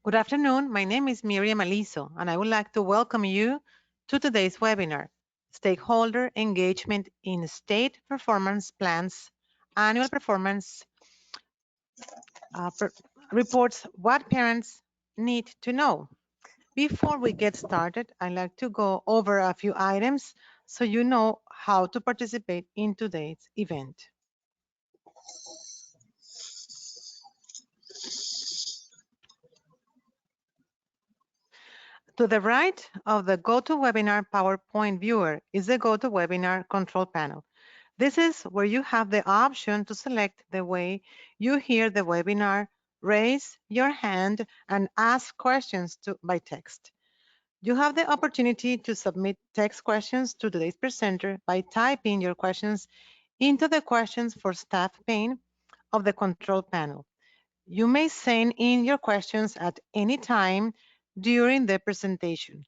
Good afternoon. My name is Miriam Aliso, and I would like to welcome you to today's webinar, Stakeholder Engagement in State Performance Plans, Annual Performance Reports, What Parents Need to Know. Before we get started, I'd like to go over a few items so you know how to participate in today's event. To the right of the GoToWebinar PowerPoint viewer is the GoToWebinar control panel. This is where you have the option to select the way you hear the webinar, raise your hand, and ask questions by text. You have the opportunity to submit text questions to today's presenter by typing your questions into the Questions for Staff pane of the control panel. You may send in your questions at any time during the presentation.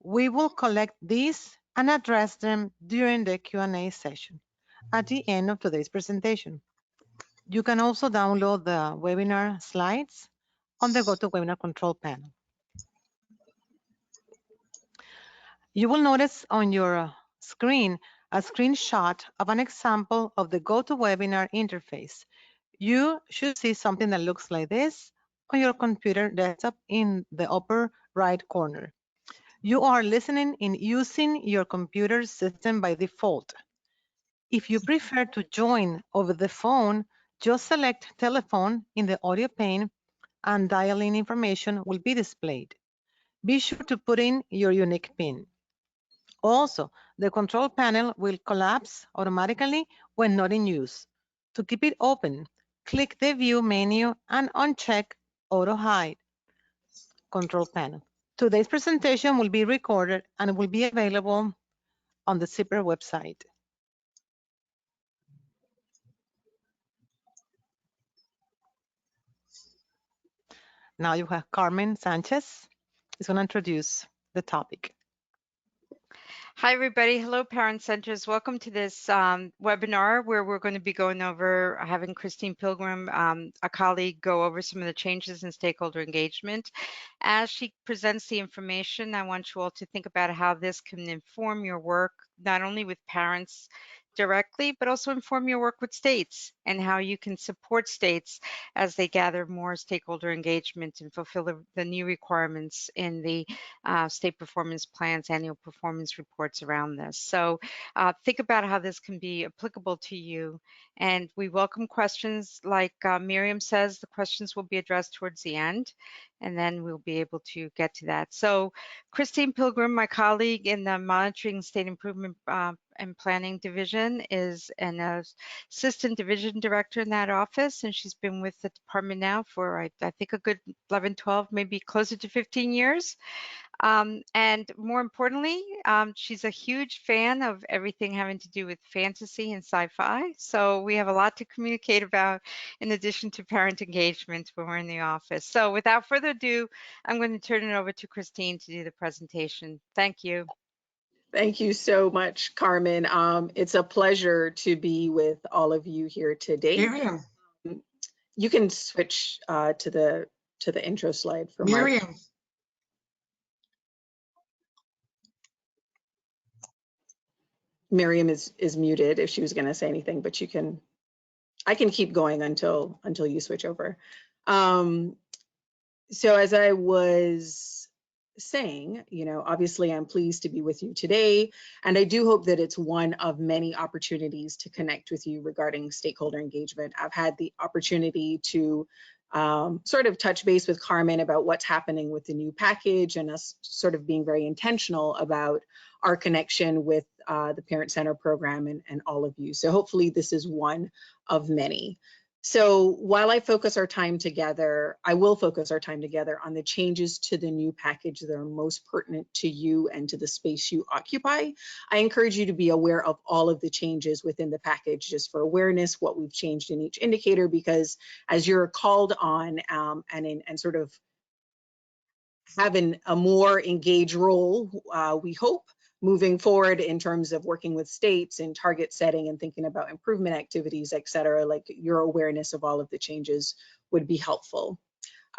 We will collect these and address them during the Q&A session at the end of today's presentation. You can also download the webinar slides on the GoToWebinar control panel. You will notice on your screen a screenshot of an example of the GoToWebinar interface. You should see something that looks like this on your computer desktop in the upper right corner. You are listening in using your computer system by default. If you prefer to join over the phone, just select telephone in the audio pane and dial-in information will be displayed. Be sure to put in your unique PIN. Also, the control panel will collapse automatically when not in use. To keep it open, click the View menu and uncheck Auto Hide control panel. Today's presentation will be recorded and will be available on the SSIP website. Now you have Carmen Sanchez who's going to introduce the topic. Hi, everybody. Hello, Parent Centers. Welcome to this webinar where we're going to be going over having Christine Pilgrim, a colleague, go over some of the changes in stakeholder engagement. As she presents the information, I want you all to think about how this can inform your work, not only with parents directly, but also inform your work with states and how you can support states as they gather more stakeholder engagement and fulfill the new requirements in the state performance plans, annual performance reports around this. So think about how this can be applicable to you. And we welcome questions. Like Miriam says, the questions will be addressed towards the end, and then we'll be able to get to that. So Christine Pilgrim, my colleague in the Monitoring State Improvement and Planning Division, is an assistant division director in that office, and she's been with the department now for I think a good 11, 12, maybe closer to 15 years. And more importantly, she's a huge fan of everything having to do with fantasy and sci-fi. So we have a lot to communicate about in addition to parent engagement when we're in the office. So without further ado, I'm going to turn it over to Christine to do the presentation. Thank you. Thank you so much, Carmen. It's a pleasure to be with all of you here today. Miriam. You can switch to the intro slide for Miriam. Mark. Miriam is muted if she was going to say anything, but I can keep going until you switch over. So as I was saying, obviously I'm pleased to be with you today, and I do hope that it's one of many opportunities to connect with you regarding stakeholder engagement. I've had the opportunity to sort of touch base with Carmen about what's happening with the new package and us sort of being very intentional about our connection with the Parent Center program and all of you. So hopefully this is one of many. So while I will focus our time together on the changes to the new package that are most pertinent to you and to the space you occupy. I encourage you to be aware of all of the changes within the package, just for awareness, what we've changed in each indicator, because as you're called on and sort of having a more engaged role, we hope, moving forward in terms of working with states in target setting and thinking about improvement activities, et cetera, like your awareness of all of the changes would be helpful.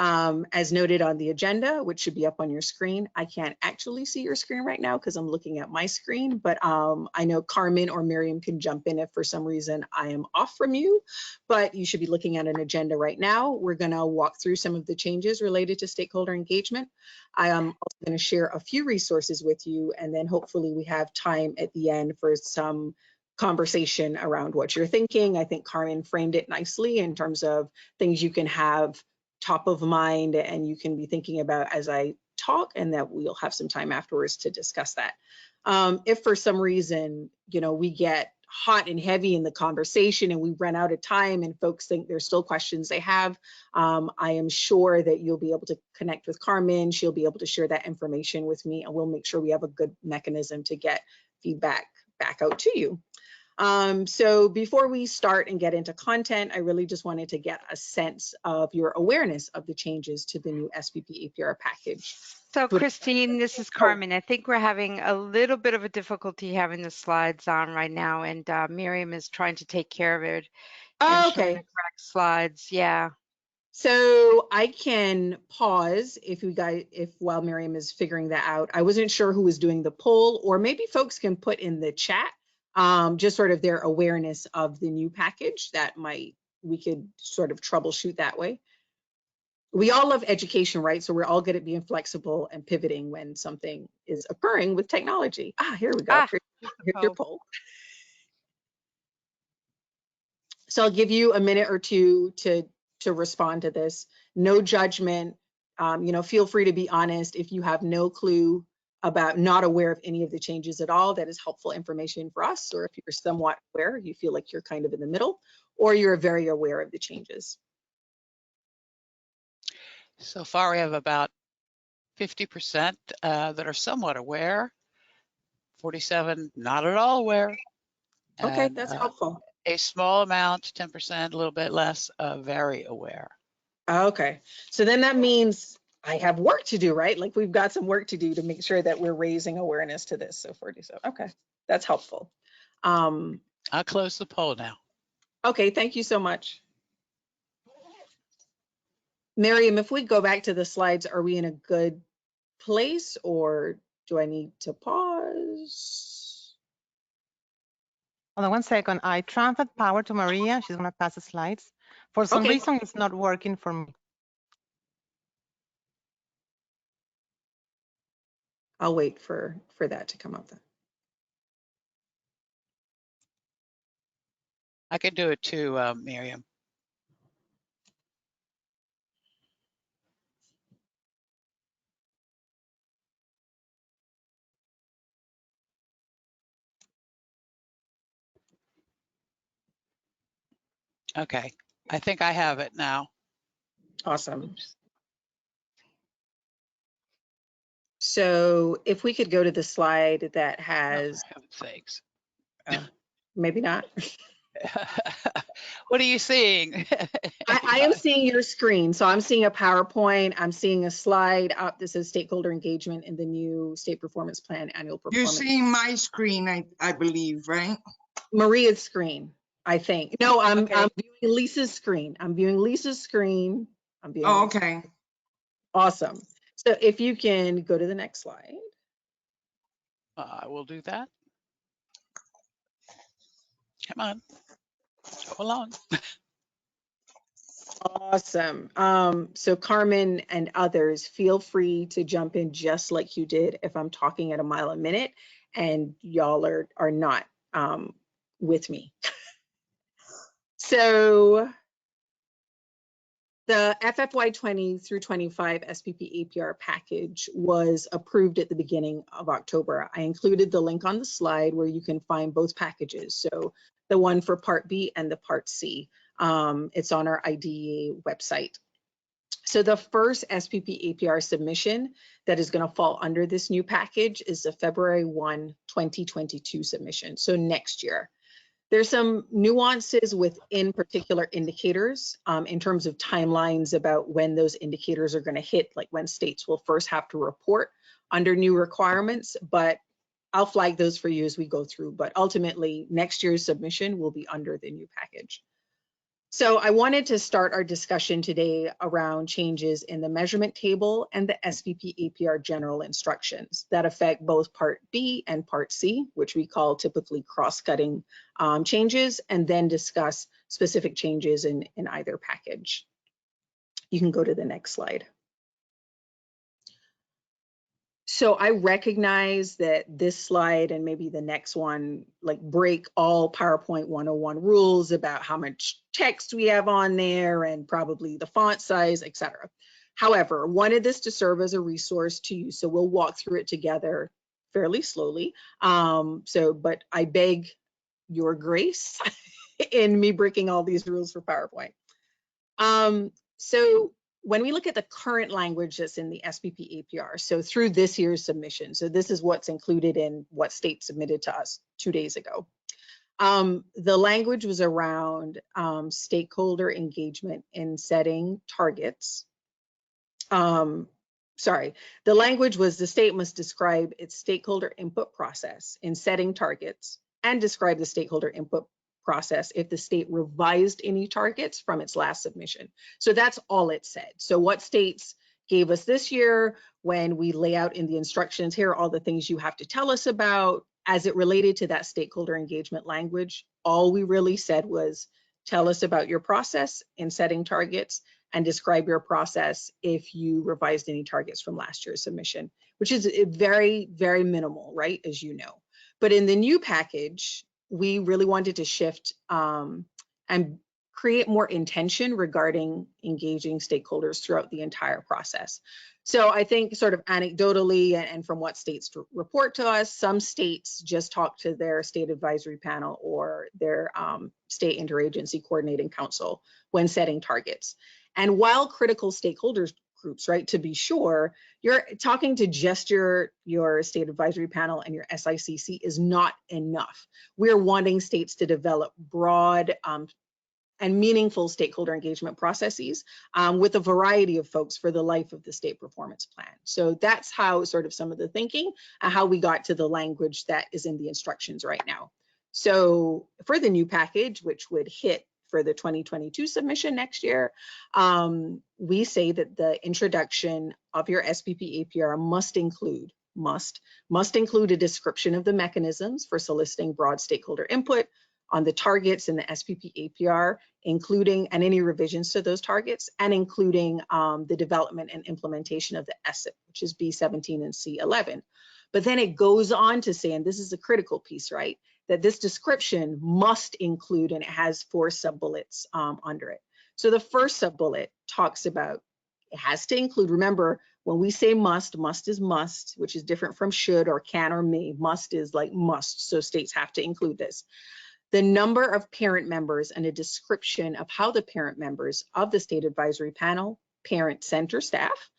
As noted on the agenda, which should be up on your screen. I can't actually see your screen right now because I'm looking at my screen, but I know Carmen or Miriam can jump in if for some reason I am off from you, but you should be looking at an agenda right now. We're gonna walk through some of the changes related to stakeholder engagement. I am also gonna share a few resources with you, and then hopefully we have time at the end for some conversation around what you're thinking. I think Carmen framed it nicely in terms of things you can have top of mind and you can be thinking about as I talk, and that we'll have some time afterwards to discuss that. If for some reason, we get hot and heavy in the conversation and we run out of time and folks think there's still questions they have, I am sure that you'll be able to connect with Carmen. She'll be able to share that information with me, and we'll make sure we have a good mechanism to get feedback back out to you. So before we start and get into content, I really just wanted to get a sense of your awareness of the changes to the new SPP APR package. So Christine, this is Carmen. I think we're having a little bit of a difficulty having the slides on right now, and Miriam is trying to take care of it and show the correct slides. Yeah. So I can pause if while Miriam is figuring that out. I wasn't sure who was doing the poll, or maybe folks can put in the chat just sort of their awareness of the new package. We could sort of troubleshoot that way. We all love education, right? So we're all good at being flexible and pivoting when something is occurring with technology. Here we go. Here's your poll. So I'll give you a minute or two to respond to this. No judgment. Feel free to be honest. If you have no clue about, not aware of any of the changes at all, that is helpful information for us. Or if you're somewhat aware, you feel like you're kind of in the middle, or you're very aware of the changes. So far, we have about 50% that are somewhat aware, 47 not at all aware. Okay, and, that's helpful. A small amount, 10%, a little bit less, very aware. Okay, so then that means I have work to do, right? Like we've got some work to do to make sure that we're raising awareness to this. So 47, okay, that's helpful. I'll close the poll now. Okay, thank you so much. Miriam, if we go back to the slides, are we in a good place, or do I need to pause? Hold on one second. I transferred power to Maria. She's going to pass the slides. For some reason, it's not working for me. I'll wait for that to come up then. I can do it too, Miriam. Okay, I think I have it now. Awesome. Oops. So if we could go to the slide that has, oh, for heaven's sakes. Maybe not. What are you seeing? I am seeing your screen. So I'm seeing a PowerPoint. I'm seeing a slide up that says stakeholder engagement in the new state performance plan annual performance. You're seeing my screen, I believe, right? Maria's screen, I think. No, I'm viewing Lisa's screen. I'm viewing Lisa's screen. Oh, okay. Awesome. So if you can go to the next slide. I will do that. Come on, go along. Awesome. So Carmen and others, feel free to jump in just like you did if I'm talking at a mile a minute and y'all are not with me. So the FFY20 through 25 SPP APR package was approved at the beginning of October. I included the link on the slide where you can find both packages. So the one for Part B and the Part C. It's on our IDEA website. So the first SPP APR submission that is going to fall under this new package is the February 1, 2022 submission. So next year. There's some nuances within particular indicators in terms of timelines about when those indicators are going to hit, like when states will first have to report under new requirements, but I'll flag those for you as we go through. But ultimately, next year's submission will be under the new package. So I wanted to start our discussion today around changes in the measurement table and the SVP APR general instructions that affect both Part B and Part C, which we call typically cross-cutting changes, and then discuss specific changes in either package. You can go to the next slide. So I recognize that this slide and maybe the next one like break all PowerPoint 101 rules about how much text we have on there and probably the font size, etc. However, wanted this to serve as a resource to you, so we'll walk through it together fairly slowly. But I beg your grace in me breaking all these rules for PowerPoint. So when we look at the current language that's in the SPP APR, so through this year's submission, so this is what's included in what state submitted to us 2 days ago. The language was around stakeholder engagement in setting targets. The language was the state must describe its stakeholder input process in setting targets and describe the stakeholder input process if the state revised any targets from its last submission. So that's all it said. So what states gave us this year when we lay out in the instructions, here are all the things you have to tell us about as it related to that stakeholder engagement language. All we really said was tell us about your process in setting targets and describe your process if you revised any targets from last year's submission, which is very, very minimal, right, as you know. But in the new package, we really wanted to shift and create more intention regarding engaging stakeholders throughout the entire process. So I think sort of anecdotally and from what states report to us, some states just talk to their state advisory panel or their state interagency coordinating council when setting targets. And while critical stakeholders groups, right, to be sure, you're talking to just your state advisory panel and your SICC is not enough. We're wanting states to develop broad and meaningful stakeholder engagement processes with a variety of folks for the life of the state performance plan. So that's how sort of some of the thinking and how we got to the language that is in the instructions right now. So for the new package, which would hit for the 2022 submission next year, we say that the introduction of your SPP APR must include a description of the mechanisms for soliciting broad stakeholder input on the targets in the SPP APR, including and any revisions to those targets, and including the development and implementation of the SSIP, which is B17 and C11. But then it goes on to say, and this is a critical piece, right, that this description must include, and it has 4 sub-bullets under it. So the first sub-bullet talks about, it has to include, remember, when we say must is must, which is different from should or can or may. Must is like must, so states have to include this. The number of parent members and a description of how the parent members of the state advisory panel, parent center staff,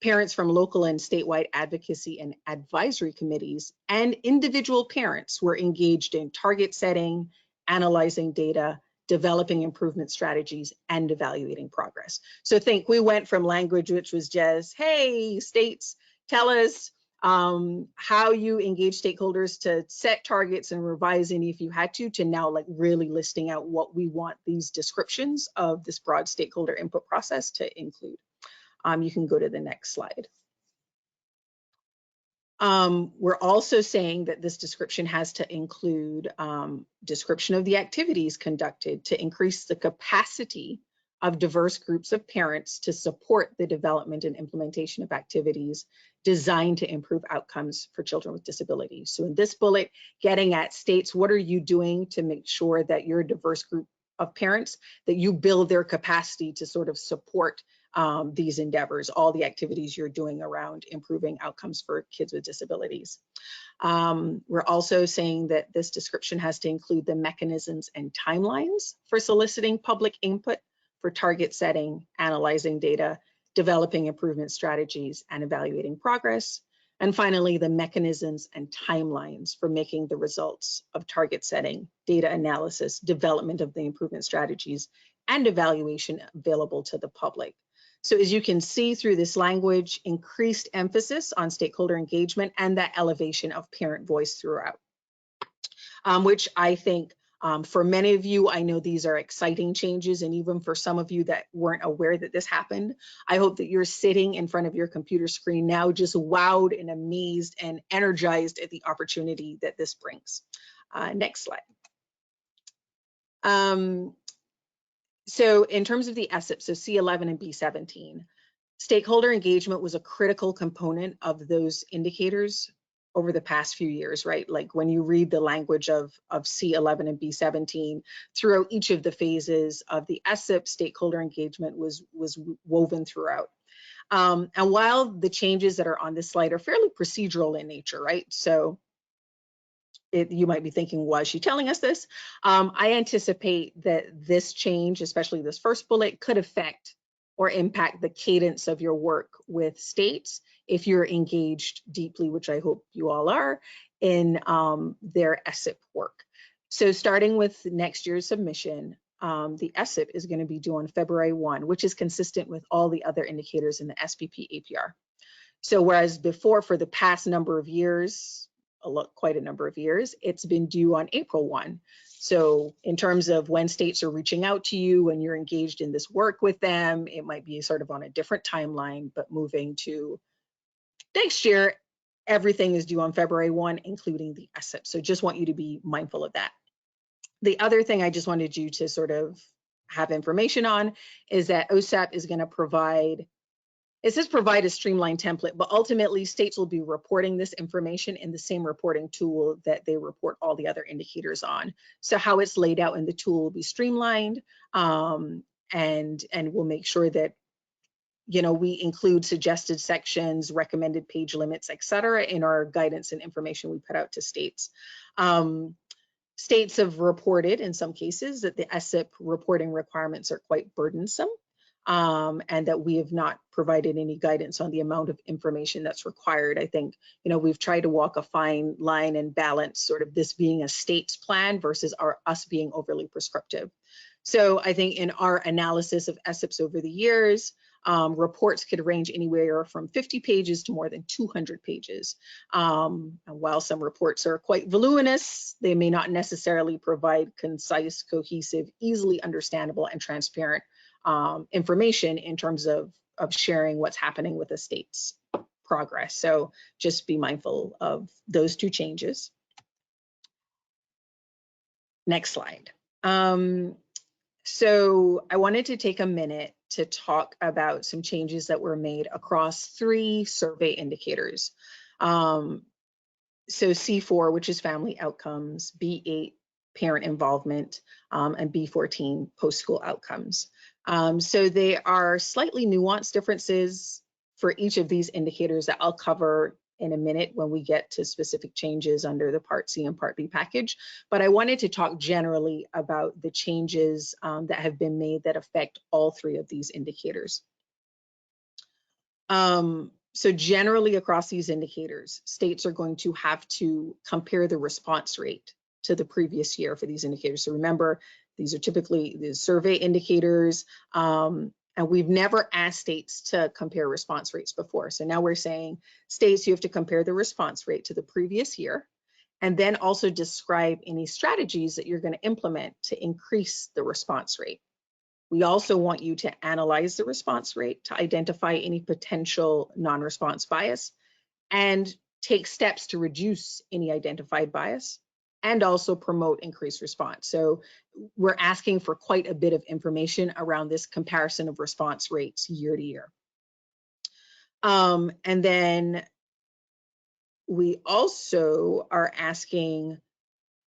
parents from local and statewide advocacy and advisory committees, and individual parents were engaged in target setting, analyzing data, developing improvement strategies, and evaluating progress. So think we went from language which was just, hey, states, tell us how you engage stakeholders to set targets and revise any if you had to now like really listing out what we want these descriptions of this broad stakeholder input process to include. You can go to the next slide. We're also saying that this description has to include description of the activities conducted to increase the capacity of diverse groups of parents to support the development and implementation of activities designed to improve outcomes for children with disabilities. So in this bullet, getting at states, what are you doing to make sure that your diverse group of parents, that you build their capacity to sort of support these endeavors, all the activities you're doing around improving outcomes for kids with disabilities. We're also saying that this description has to include the mechanisms and timelines for soliciting public input for target setting, analyzing data, developing improvement strategies, and evaluating progress. And finally, the mechanisms and timelines for making the results of target setting, data analysis, development of the improvement strategies, and evaluation available to the public. So as you can see through this language, increased emphasis on stakeholder engagement and that elevation of parent voice throughout, which I think For many of you, I know these are exciting changes, and even for some of you that weren't aware that this happened, I hope that you're sitting in front of your computer screen now just wowed and amazed and energized at the opportunity that this brings. Next slide. So in terms of the SSIP, so C11 and B17, stakeholder engagement was a critical component of those indicators over the past few years, right? Like when you read the language of C11 and B17, throughout each of the phases of the SSIP, stakeholder engagement was woven throughout. And while the changes that are on this slide are fairly procedural in nature, right? So you might be thinking, why is she telling us this? I anticipate that this change, especially this first bullet, could affect or impact the cadence of your work with states if you're engaged deeply, which I hope you all are, in their SSIP work. So starting with next year's submission, the SSIP is going to be due on February 1, which is consistent with all the other indicators in the SPP APR. So whereas before, for the past number of years, quite a number of years, it's been due on April 1. So in terms of when states are reaching out to you and you're engaged in this work with them, it might be sort of on a different timeline, but moving to next year, everything is due on February 1, including the SSIP. So just want you to be mindful of that. The other thing I just wanted you to sort of have information on is that OSAP is going to provide, it says provide a streamlined template, but ultimately states will be reporting this information in the same reporting tool that they report all the other indicators on. So how it's laid out in the tool will be streamlined, and we'll make sure that, you know, we include suggested sections, recommended page limits, et cetera, in our guidance and information we put out to states. States have reported in some cases that the SSIP reporting requirements are quite burdensome. And that we have not provided any guidance on the amount of information that's required. I think, you know, we've tried to walk a fine line and balance sort of this being a state's plan versus us being overly prescriptive. So I think in our analysis of SSIPs over the years, reports could range anywhere from 50 pages to more than 200 pages. And while some reports are quite voluminous, they may not necessarily provide concise, cohesive, easily understandable, and transparent information in terms of sharing what's happening with the state's progress. So just be mindful of those two changes. Next slide. So I wanted to take a minute to talk about some changes that were made across 3 survey indicators. So C4, which is family outcomes, B8, parent involvement, and B14, post-school outcomes. So they are slightly nuanced differences for each of these indicators that I'll cover in a minute when we get to specific changes under the Part C and Part B package. But I wanted to talk generally about the changes that have been made that affect all 3 of these indicators. So generally across these indicators, states are going to have to compare the response rate to the previous year for these indicators. So remember, these are typically the survey indicators, and we've never asked states to compare response rates before. So now we're saying, states, you have to compare the response rate to the previous year, and then also describe any strategies that you're going to implement to increase the response rate. We also want you to analyze the response rate to identify any potential non-response bias and take steps to reduce any identified bias, and also promote increased response. So we're asking for quite a bit of information around this comparison of response rates year to year. And then we also are asking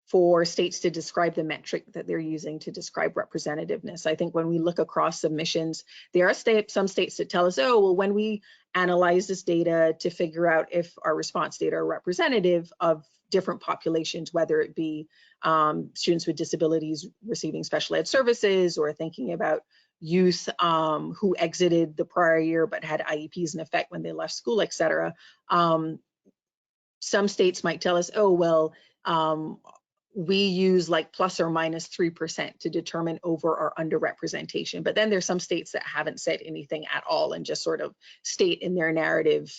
for states to describe the metric that they're using to describe representativeness. I think when we look across submissions, there are some states that tell us, oh, well, when we analyze this data to figure out if our response data are representative of different populations, whether it be students with disabilities receiving special ed services, or thinking about youth who exited the prior year but had IEPs in effect when they left school, et cetera. Some states might tell us, oh, well, we use like plus or minus 3% to determine over or underrepresentation. But then there's some states that haven't said anything at all and just sort of state in their narrative,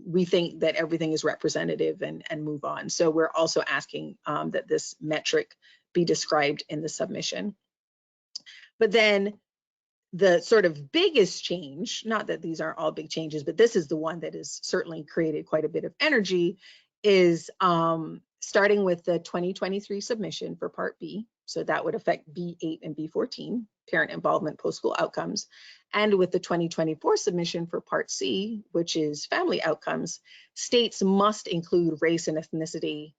we think that everything is representative, and move on. So we're also asking that this metric be described in the submission. But then the sort of biggest change, not that these aren't all big changes, but this is the one that has certainly created quite a bit of energy, is starting with the 2023 submission for Part B. So that would affect B8 and B14, parent involvement, post-school outcomes. And with the 2024 submission for Part C, which is family outcomes, states must include race and ethnicity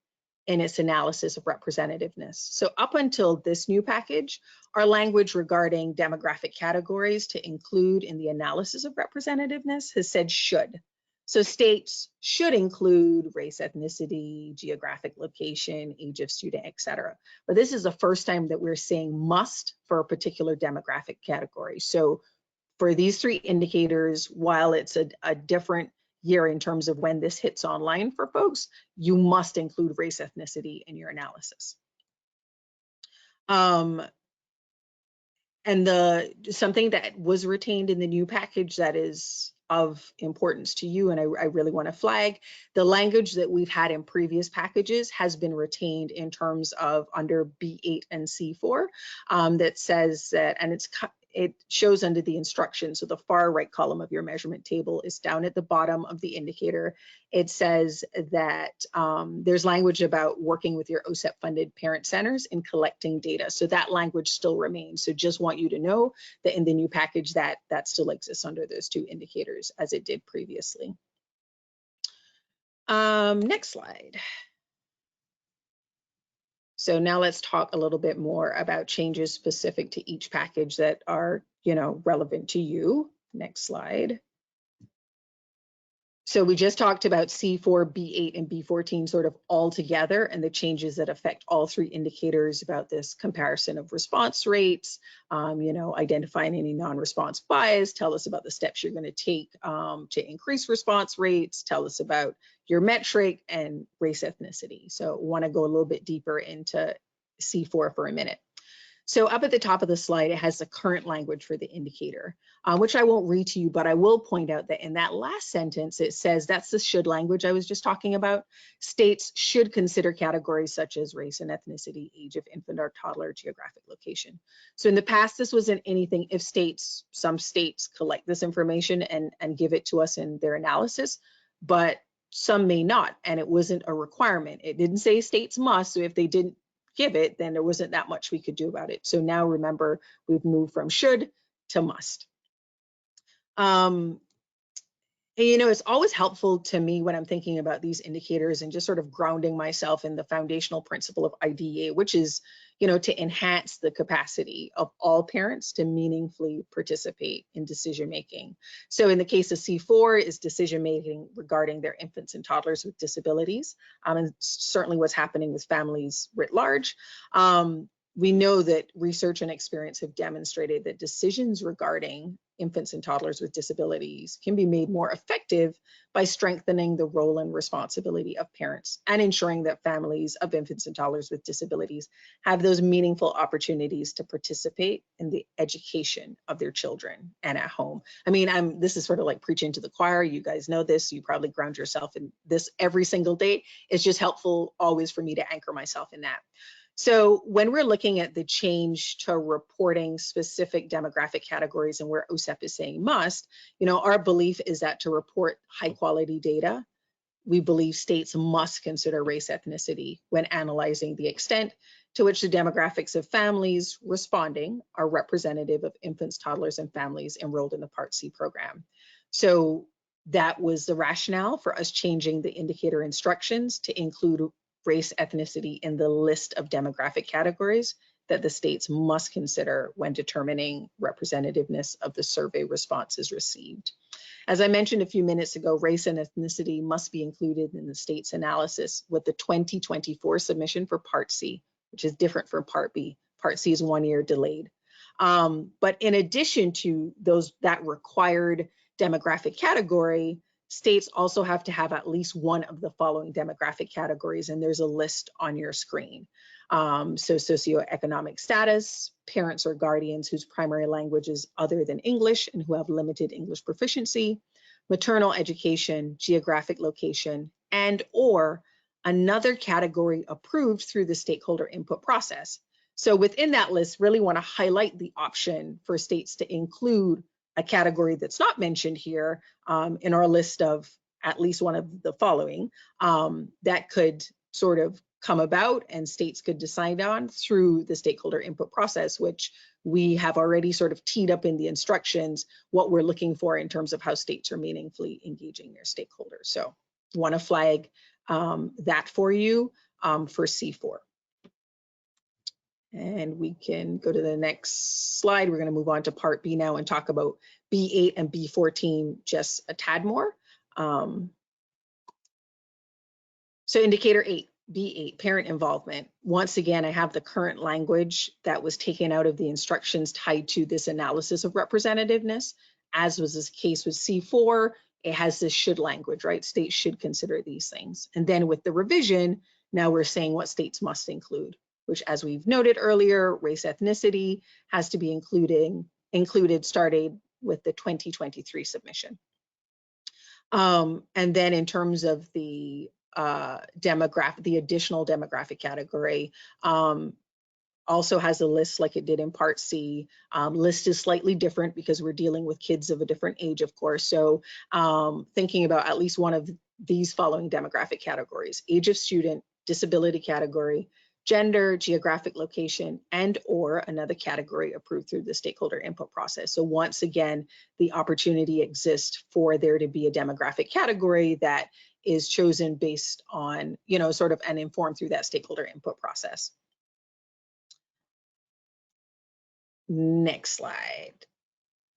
in its analysis of representativeness. So up until this new package, our language regarding demographic categories to include in the analysis of representativeness has said should. So states should include race, ethnicity, geographic location, age of student, et cetera. But this is the first time that we're saying must for a particular demographic category. So for these three indicators, while it's a different year in terms of when this hits online for folks, you must include race, ethnicity in your analysis. And something that was retained in the new package that is of importance to you, and I really want to flag, the language that we've had in previous packages has been retained in terms of under B8 and C4 that says that, and it shows under the instructions. So the far right column of your measurement table is down at the bottom of the indicator. It says that there's language about working with your OSEP funded parent centers in collecting data. So that language still remains. So just want you to know that in the new package that still exists under those two indicators as it did previously. Next slide. So now let's talk a little bit more about changes specific to each package that are, relevant to you. Next slide. So we just talked about C4, B8, and B14 sort of all together and the changes that affect all three indicators about this comparison of response rates, identifying any non-response bias, tell us about the steps you're going to take to increase response rates, tell us about your metric and race ethnicity. So want to go a little bit deeper into C4 for a minute. So up at the top of the slide, it has the current language for the indicator, which I won't read to you, but I will point out that in that last sentence, it says that's the should language I was just talking about. States should consider categories such as race and ethnicity, age of infant or toddler, geographic location. So in the past, this wasn't anything if some states collect this information and give it to us in their analysis, but some may not, and it wasn't a requirement. It didn't say states must, so if they didn't give it, then there wasn't that much we could do about it. So now remember, we've moved from should to must. And, it's always helpful to me when I'm thinking about these indicators and just sort of grounding myself in the foundational principle of IDEA, which is, to enhance the capacity of all parents to meaningfully participate in decision-making. So in the case of C4 is decision-making regarding their infants and toddlers with disabilities, and certainly what's happening with families writ large. We know that research and experience have demonstrated that decisions regarding infants and toddlers with disabilities can be made more effective by strengthening the role and responsibility of parents and ensuring that families of infants and toddlers with disabilities have those meaningful opportunities to participate in the education of their children and at home. I mean, this is sort of like preaching to the choir. You guys know this. You probably ground yourself in this every single day. It's just helpful always for me to anchor myself in that. So when we're looking at the change to reporting specific demographic categories and where OSEP is saying must, our belief is that to report high quality data, we believe states must consider race ethnicity when analyzing the extent to which the demographics of families responding are representative of infants, toddlers, and families enrolled in the Part C program. So that was the rationale for us changing the indicator instructions to include race, ethnicity in the list of demographic categories that the states must consider when determining representativeness of the survey responses received. As I mentioned a few minutes ago, race and ethnicity must be included in the state's analysis with the 2024 submission for Part C, which is different from Part B. Part C is 1 year delayed. But in addition to that required demographic category, states also have to have at least one of the following demographic categories, and there's a list on your screen. So socioeconomic status, parents or guardians whose primary language is other than English and who have limited English proficiency, maternal education, geographic location, and or another category approved through the stakeholder input process. So within that list, really want to highlight the option for states to include a category that's not mentioned here in our list of at least one of the following that could sort of come about and states could decide on through the stakeholder input process, which we have already sort of teed up in the instructions what we're looking for in terms of how states are meaningfully engaging their stakeholders. So want to flag that for you for C4. And we can go to the next slide. We're going to move on to part B now and talk about B8 and B14 just a tad more. So indicator 8, B8, parent involvement. Once again, I have the current language that was taken out of the instructions tied to this analysis of representativeness. As was the case with C4, it has this should language, right? States should consider these things. And then with the revision, now we're saying what states must include, which, as we've noted earlier, race ethnicity has to be included starting with the 2023 submission. And then in terms of the demographic, the additional demographic category, also has a list like it did in Part C. List is slightly different because we're dealing with kids of a different age, of course. So thinking about at least one of these following demographic categories: age of student, disability category, gender, geographic location, and or another category approved through the stakeholder input process. So once again, the opportunity exists for there to be a demographic category that is chosen based on, you know, sort of and informed through that stakeholder input process. Next slide.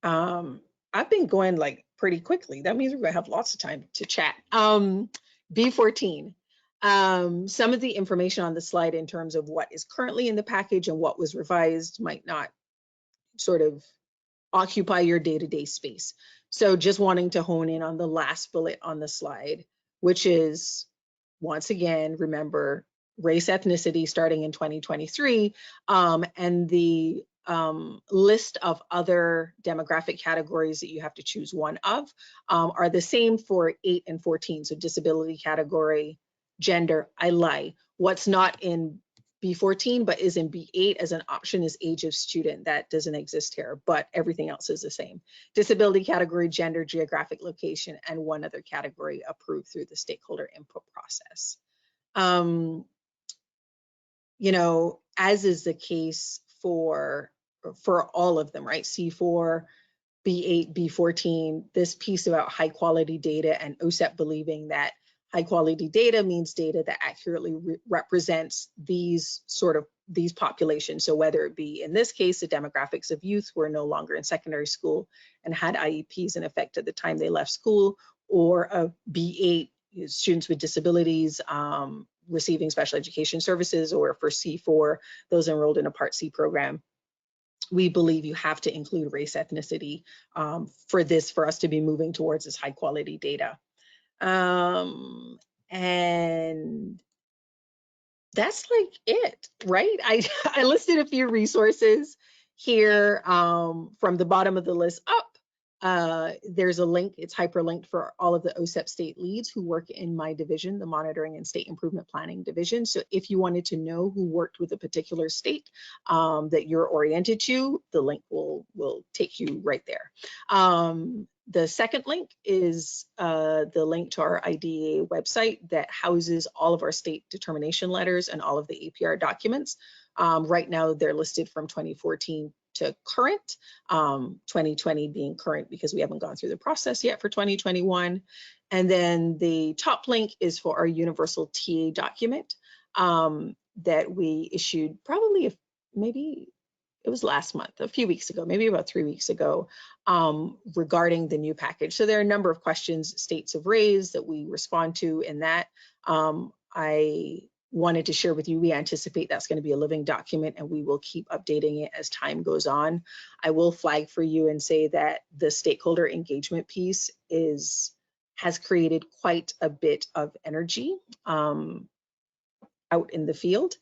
I've been going like pretty quickly. That means we're gonna have lots of time to chat. B14. Some of the information on the slide in terms of what is currently in the package and what was revised might not sort of occupy your day-to-day space. So just wanting to hone in on the last bullet on the slide, which is, once again, remember, race ethnicity starting in 2023, and the list of other demographic categories that you have to choose one of are the same for 8 and 14. So disability category, gender, I lie. What's not in B14 but is in B8 as an option is age of student. That doesn't exist here, but everything else is the same. Disability category, gender, geographic location, and one other category approved through the stakeholder input process. You know, as is the case for all of them, right? C4, B8, B14, this piece about high quality data and OSEP believing that high quality data means data that accurately represents these populations. So whether it be, in this case, the demographics of youth who are no longer in secondary school and had IEPs in effect at the time they left school, or a B8, students with disabilities receiving special education services, or for C4, those enrolled in a Part C program. We believe you have to include race ethnicity for us to be moving towards this high quality data. And that's like it, right? I listed a few resources here from the bottom of the list up. There's a link, it's hyperlinked for all of the OSEP state leads who work in my division, the Monitoring and State Improvement Planning Division. So if you wanted to know who worked with a particular state that you're oriented to, the link will take you right there. The second link is the link to our IDEA website that houses all of our state determination letters and all of the APR documents. Right now, they're listed from 2014 to current, 2020 being current because we haven't gone through the process yet for 2021. And then the top link is for our universal TA document that we issued probably maybe it was last month, a few weeks ago, maybe about 3 weeks ago, regarding the new package. So there are a number of questions states have raised that we respond to in that. I wanted to share with you, we anticipate that's going to be a living document and we will keep updating it as time goes on. I will flag for you and say that the stakeholder engagement piece has created quite a bit of energy out in the field.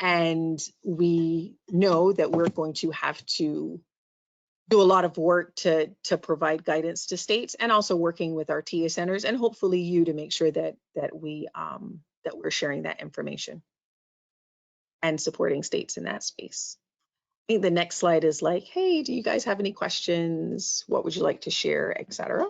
And we know that we're going to have to do a lot of work to provide guidance to states, and also working with our TA centers and hopefully you to make sure that we're sharing that information. and supporting states in that space. I think the next slide is like, hey, do you guys have any questions? What would you like to share, etc.?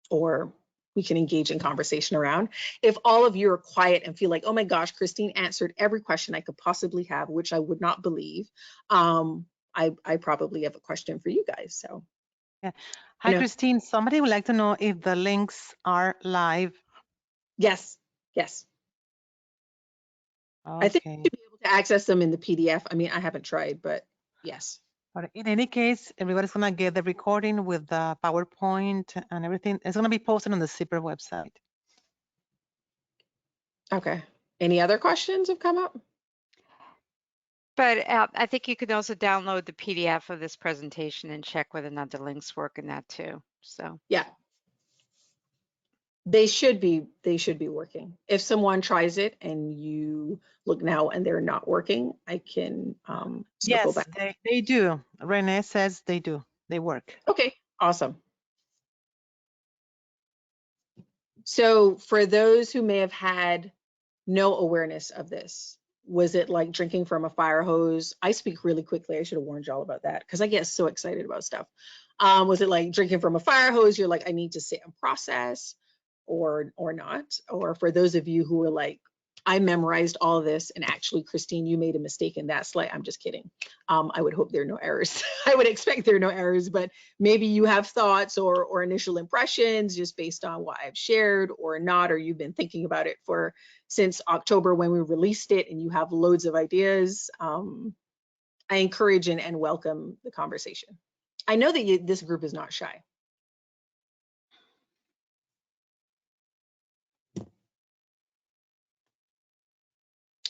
Or we can engage in conversation around. If all of you are quiet and feel like, oh my gosh, Christine answered every question I could possibly have, which I would not believe, I probably have a question for you guys. So, Yeah. Hi, Christine. Somebody would like to know if the links are live. Yes, yes. Okay. I think you should be able to access them in the PDF. I mean, I haven't tried, but yes. But in any case, everybody's gonna get the recording with the PowerPoint and everything. It's gonna be posted on the SSIP website. Okay. Any other questions have come up? But I think you can also download the PDF of this presentation and check whether or not the links work in that too. So yeah, they should be working. If someone tries it and you look now and they're not working, I can circle Yes, back. they do. Renee says they do. They work. Okay, awesome. So for those who may have had no awareness of this, was it like drinking from a fire hose? I speak really quickly. I should have warned y'all about that because I get so excited about stuff. Was it like drinking from a fire hose? You're like, I need to sit and process, or not? Or for those of you who are like, I memorized all of this, and actually, Christine, you made a mistake in that slide. I'm just kidding. I would hope there are no errors. I would expect there are no errors, but maybe you have thoughts or initial impressions just based on what I've shared or not, or you've been thinking about it since October when we released it, and you have loads of ideas. I encourage and welcome the conversation. I know that this group is not shy.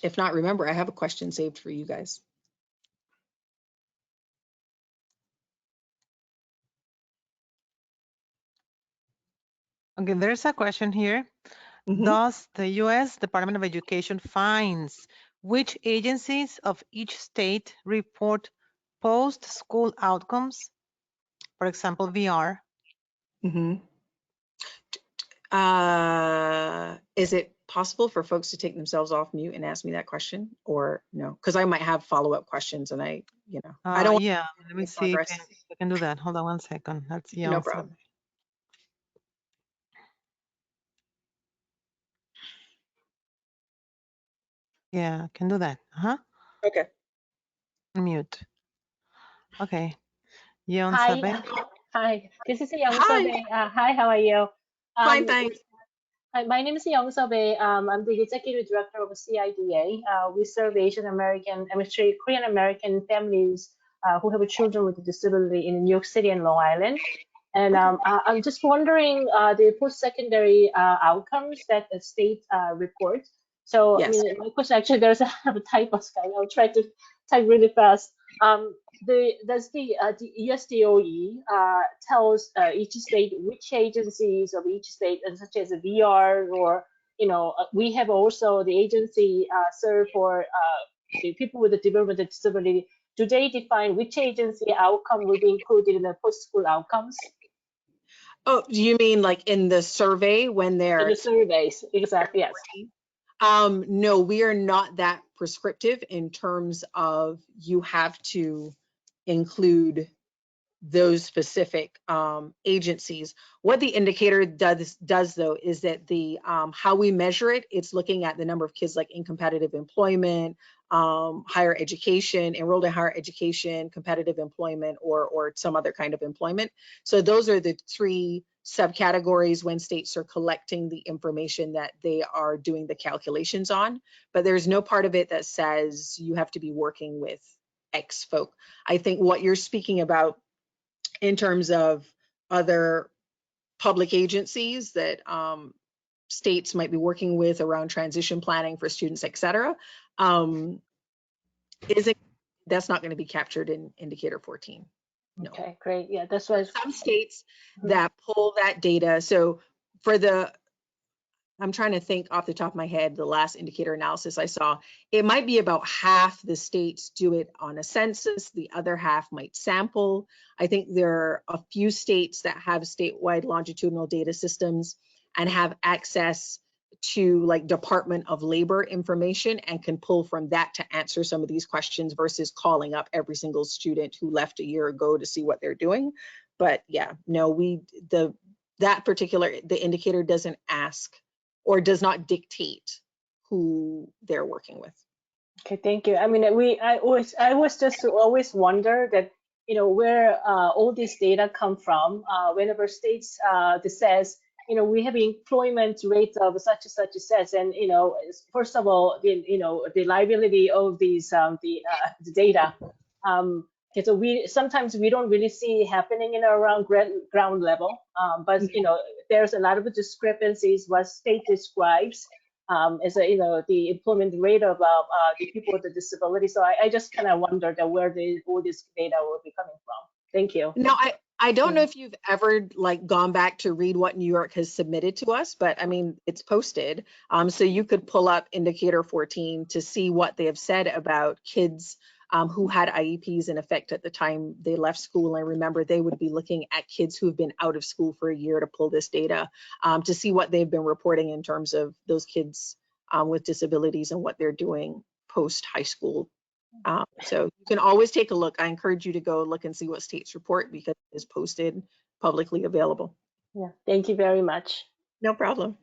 If not, remember, I have a question saved for you guys. Okay, there's a question here. Does the U.S. Department of Education finds which agencies of each state report post-school outcomes? For example, VR. Is it possible for folks to take themselves off mute and ask me that question, or no? Because I might have follow-up questions, and I don't. Yeah, let me see if I can do that. Hold on one second. That's no problem. Yeah, I can do that. Okay. Mute. Okay. Hi. This is Young Sobe. Hi, how are you? Fine, thanks. My name is Young Sobe. I'm the executive director of CIDA. We serve Asian American, actually Korean American families who have children with a disability in New York City and Long Island. And I'm just wondering the post-secondary outcomes that the state reports. So, yes. I mean, my question actually, there's a typo, I'll try to type really fast. The USDOE tells each state which agencies of each state, and such as VR, or we have also the agency serve for the people with a developmental disability. Do they define which agency outcome will be included in the post-school outcomes? Oh, do you mean like in the survey when they're in the surveys? Exactly. Yes. No, we are not that prescriptive in terms of you have to include those specific agencies. What the indicator does though is that the how we measure it, it's looking at the number of kids like in competitive employment, higher education, enrolled in higher education, competitive employment, or some other kind of employment. So those are the three subcategories when states are collecting the information that they are doing the calculations on. But there's no part of it that says you have to be working with X folk. I think what you're speaking about in terms of other public agencies that states might be working with around transition planning for students, et cetera, that's not going to be captured in indicator 14. No. Okay, great. Yeah, that's why some states that pull that data. So for I'm trying to think off the top of my head, the last indicator analysis I saw, it might be about half the states do it on a census, the other half might sample. I think there are a few states that have statewide longitudinal data systems and have access to like Department of Labor information and can pull from that to answer some of these questions versus calling up every single student who left a year ago to see what they're doing. But yeah, no, the indicator doesn't ask or does not dictate who they're working with. Okay, thank you. I mean, I was just always wonder that, you know, where all this data come from. Whenever states that says, you know, we have employment rate of such and such says, and you know, first of all, the liability of these the data. Okay, so sometimes we don't really see happening in around ground level, but you know, there's a lot of discrepancies what state describes as a, you know, the employment rate of the people with the disability. So I just kind of wondered where all this data will be coming from. Thank you. No, I don't know if you've ever like gone back to read what New York has submitted to us, but I mean, it's posted. So you could pull up indicator 14 to see what they have said about kids who had IEPs in effect at the time they left school. And remember, they would be looking at kids who've been out of school for a year to pull this data to see what they've been reporting in terms of those kids with disabilities and what they're doing post high school. So you can always take a look. I encourage you to go look and see what states report because it is posted publicly available. Yeah, thank you very much. No problem.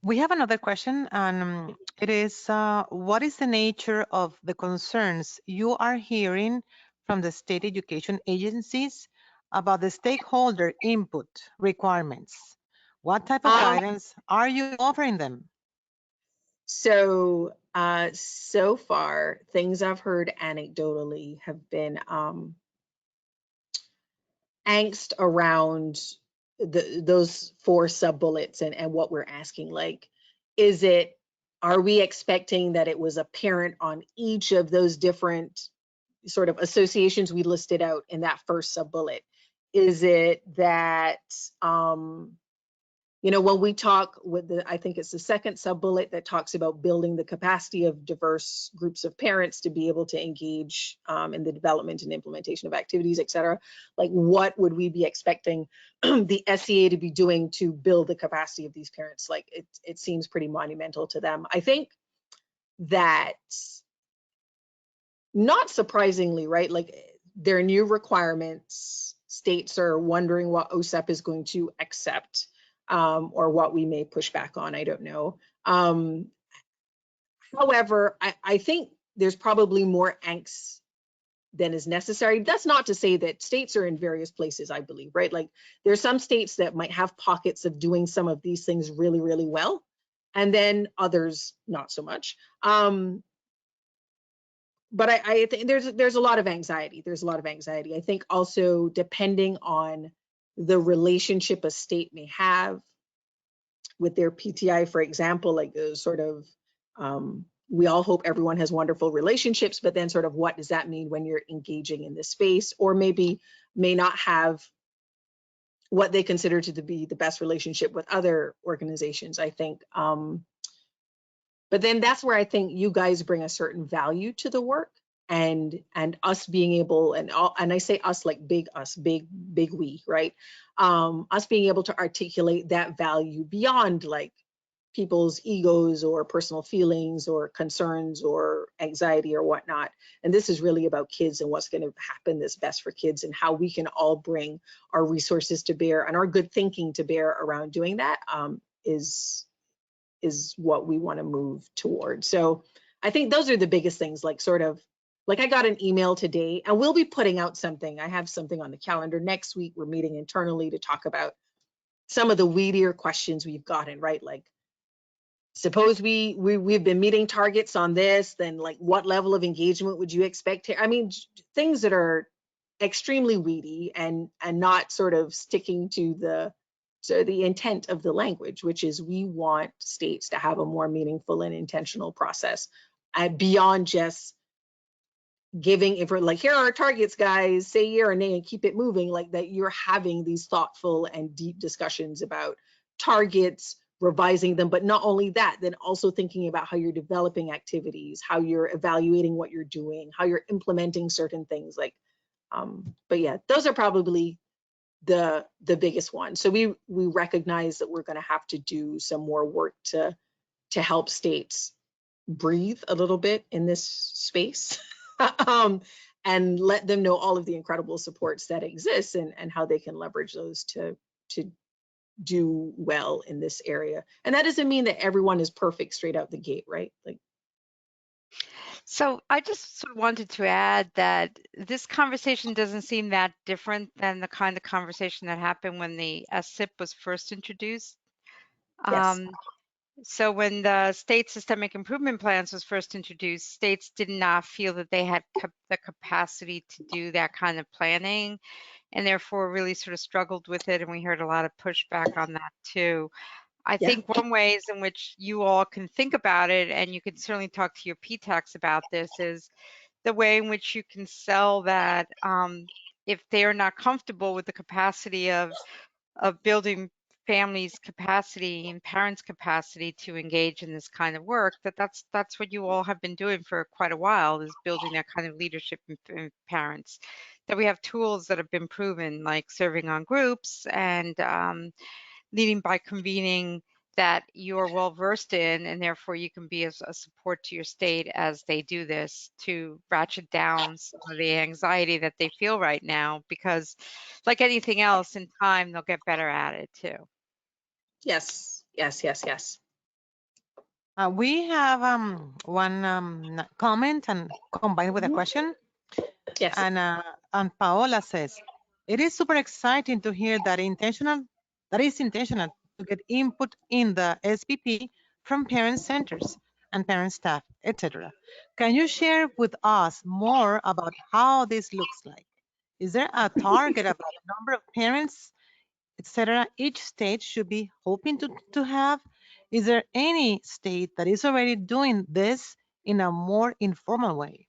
We have another question, and it is, what is the nature of the concerns you are hearing from the state education agencies about the stakeholder input requirements? What type of guidance are you offering them? So, so far, things I've heard anecdotally have been angst around those 4 sub-bullets and what we're asking. Like, are we expecting that it was a parent on each of those different sort of associations we listed out in that first sub-bullet? Is it that, you know, when we talk with I think it's the second sub-bullet that talks about building the capacity of diverse groups of parents to be able to engage in the development and implementation of activities, et cetera. Like, what would we be expecting the SEA to be doing to build the capacity of these parents? Like, it seems pretty monumental to them. I think that, not surprisingly, right, like there are new requirements. States are wondering what OSEP is going to accept. Or what we may push back on, I don't know. However, I think there's probably more angst than is necessary. That's not to say that states are in various places, I believe, right? Like there's some states that might have pockets of doing some of these things really, really well, and then others not so much. But I think there's a lot of anxiety. There's a lot of anxiety. I think also depending on the relationship a state may have with their PTI, for example, like sort of, we all hope everyone has wonderful relationships, but then sort of what does that mean when you're engaging in this space, or maybe may not have what they consider to be the best relationship with other organizations, I think. But then that's where I think you guys bring a certain value to the work, and us being able, and I say us like big us, big we, right? Us being able to articulate that value beyond like people's egos or personal feelings or concerns or anxiety or whatnot. And this is really about kids and what's going to happen that's best for kids, and how we can all bring our resources to bear and our good thinking to bear around doing that is what we want to move toward. So I think those are the biggest things, like sort of, like I got an email today, and we'll be putting out something. I have something on the calendar next week. We're meeting internally to talk about some of the weedier questions we've gotten, right? Like, suppose we've been meeting targets on this, then like what level of engagement would you expect here? I mean, things that are extremely weedy and not sort of sticking to the intent of the language, which is we want states to have a more meaningful and intentional process beyond just giving, if we're like, here are our targets, guys, say yeah or nay and keep it moving. Like that you're having these thoughtful and deep discussions about targets, revising them, but not only that, then also thinking about how you're developing activities, how you're evaluating what you're doing, how you're implementing certain things. Like, but yeah, those are probably the biggest one. So we recognize that we're going to have to do some more work to help states breathe a little bit in this space and let them know all of the incredible supports that exist and how they can leverage those to do well in this area. And that doesn't mean that everyone is perfect straight out the gate, right? Like, So I just sort of wanted to add that this conversation doesn't seem that different than the kind of conversation that happened when the SSIP was first introduced. yes. So when the state systemic improvement plans was first introduced, states did not feel that they had the capacity to do that kind of planning, and therefore really sort of struggled with it. And we heard a lot of pushback on that too. I Yeah. think one ways in which you all can think about it, and you can certainly talk to your PTACs about this, is the way in which you can sell that if they are not comfortable with the capacity of building families' capacity and parents' capacity to engage in this kind of work, that's what you all have been doing for quite a while, is building that kind of leadership in parents. That we have tools that have been proven, like serving on groups and leading by convening, that you're well versed in, and therefore you can be a support to your state as they do this to ratchet down some of the anxiety that they feel right now, because like anything else, in time they'll get better at it too. Yes, yes, yes, yes. We have one comment and combined with a question. Yes. And Paola says, it is super exciting to hear that is intentional to get input in the SPP from parent centers and parent staff, etc. Can you share with us more about how this looks like? Is there a target about the number of parents, etc., each state should be hoping to have? Is there any state that is already doing this in a more informal way?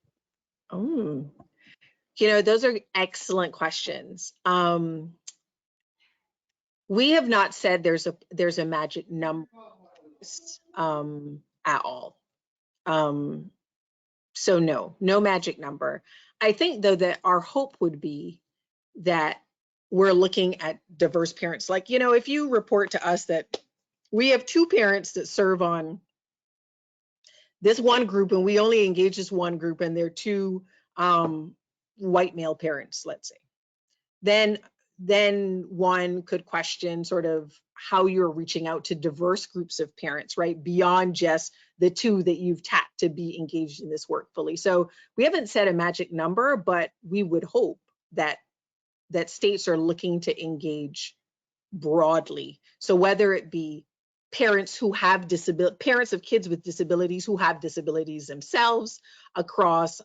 Oh, you know, those are excellent questions. We have not said there's a magic number at all. So no magic number. I think though that our hope would be that we're looking at diverse parents. Like, you know, if you report to us that we have 2 parents that serve on this one group and we only engage this one group and they're 2 white male parents, let's say, then one could question sort of how you're reaching out to diverse groups of parents, right? Beyond just the 2 that you've tapped to be engaged in this work fully. So we haven't set a magic number, but we would hope that states are looking to engage broadly. So whether it be parents who have parents of kids with disabilities who have disabilities themselves across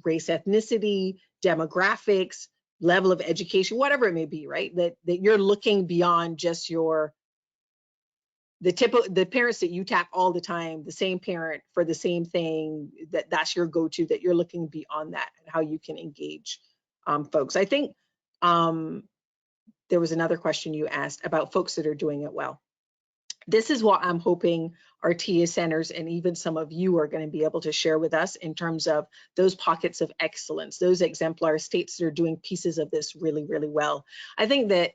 race, ethnicity, demographics, level of education, whatever it may be, right? That you're looking beyond just the parents that you tap all the time, the same parent for the same thing, that's your go-to, that you're looking beyond that and how you can engage folks. I think there was another question you asked about folks that are doing it well. This is what I'm hoping our TIA centers and even some of you are going to be able to share with us in terms of those pockets of excellence, those exemplar states that are doing pieces of this really, really well. I think that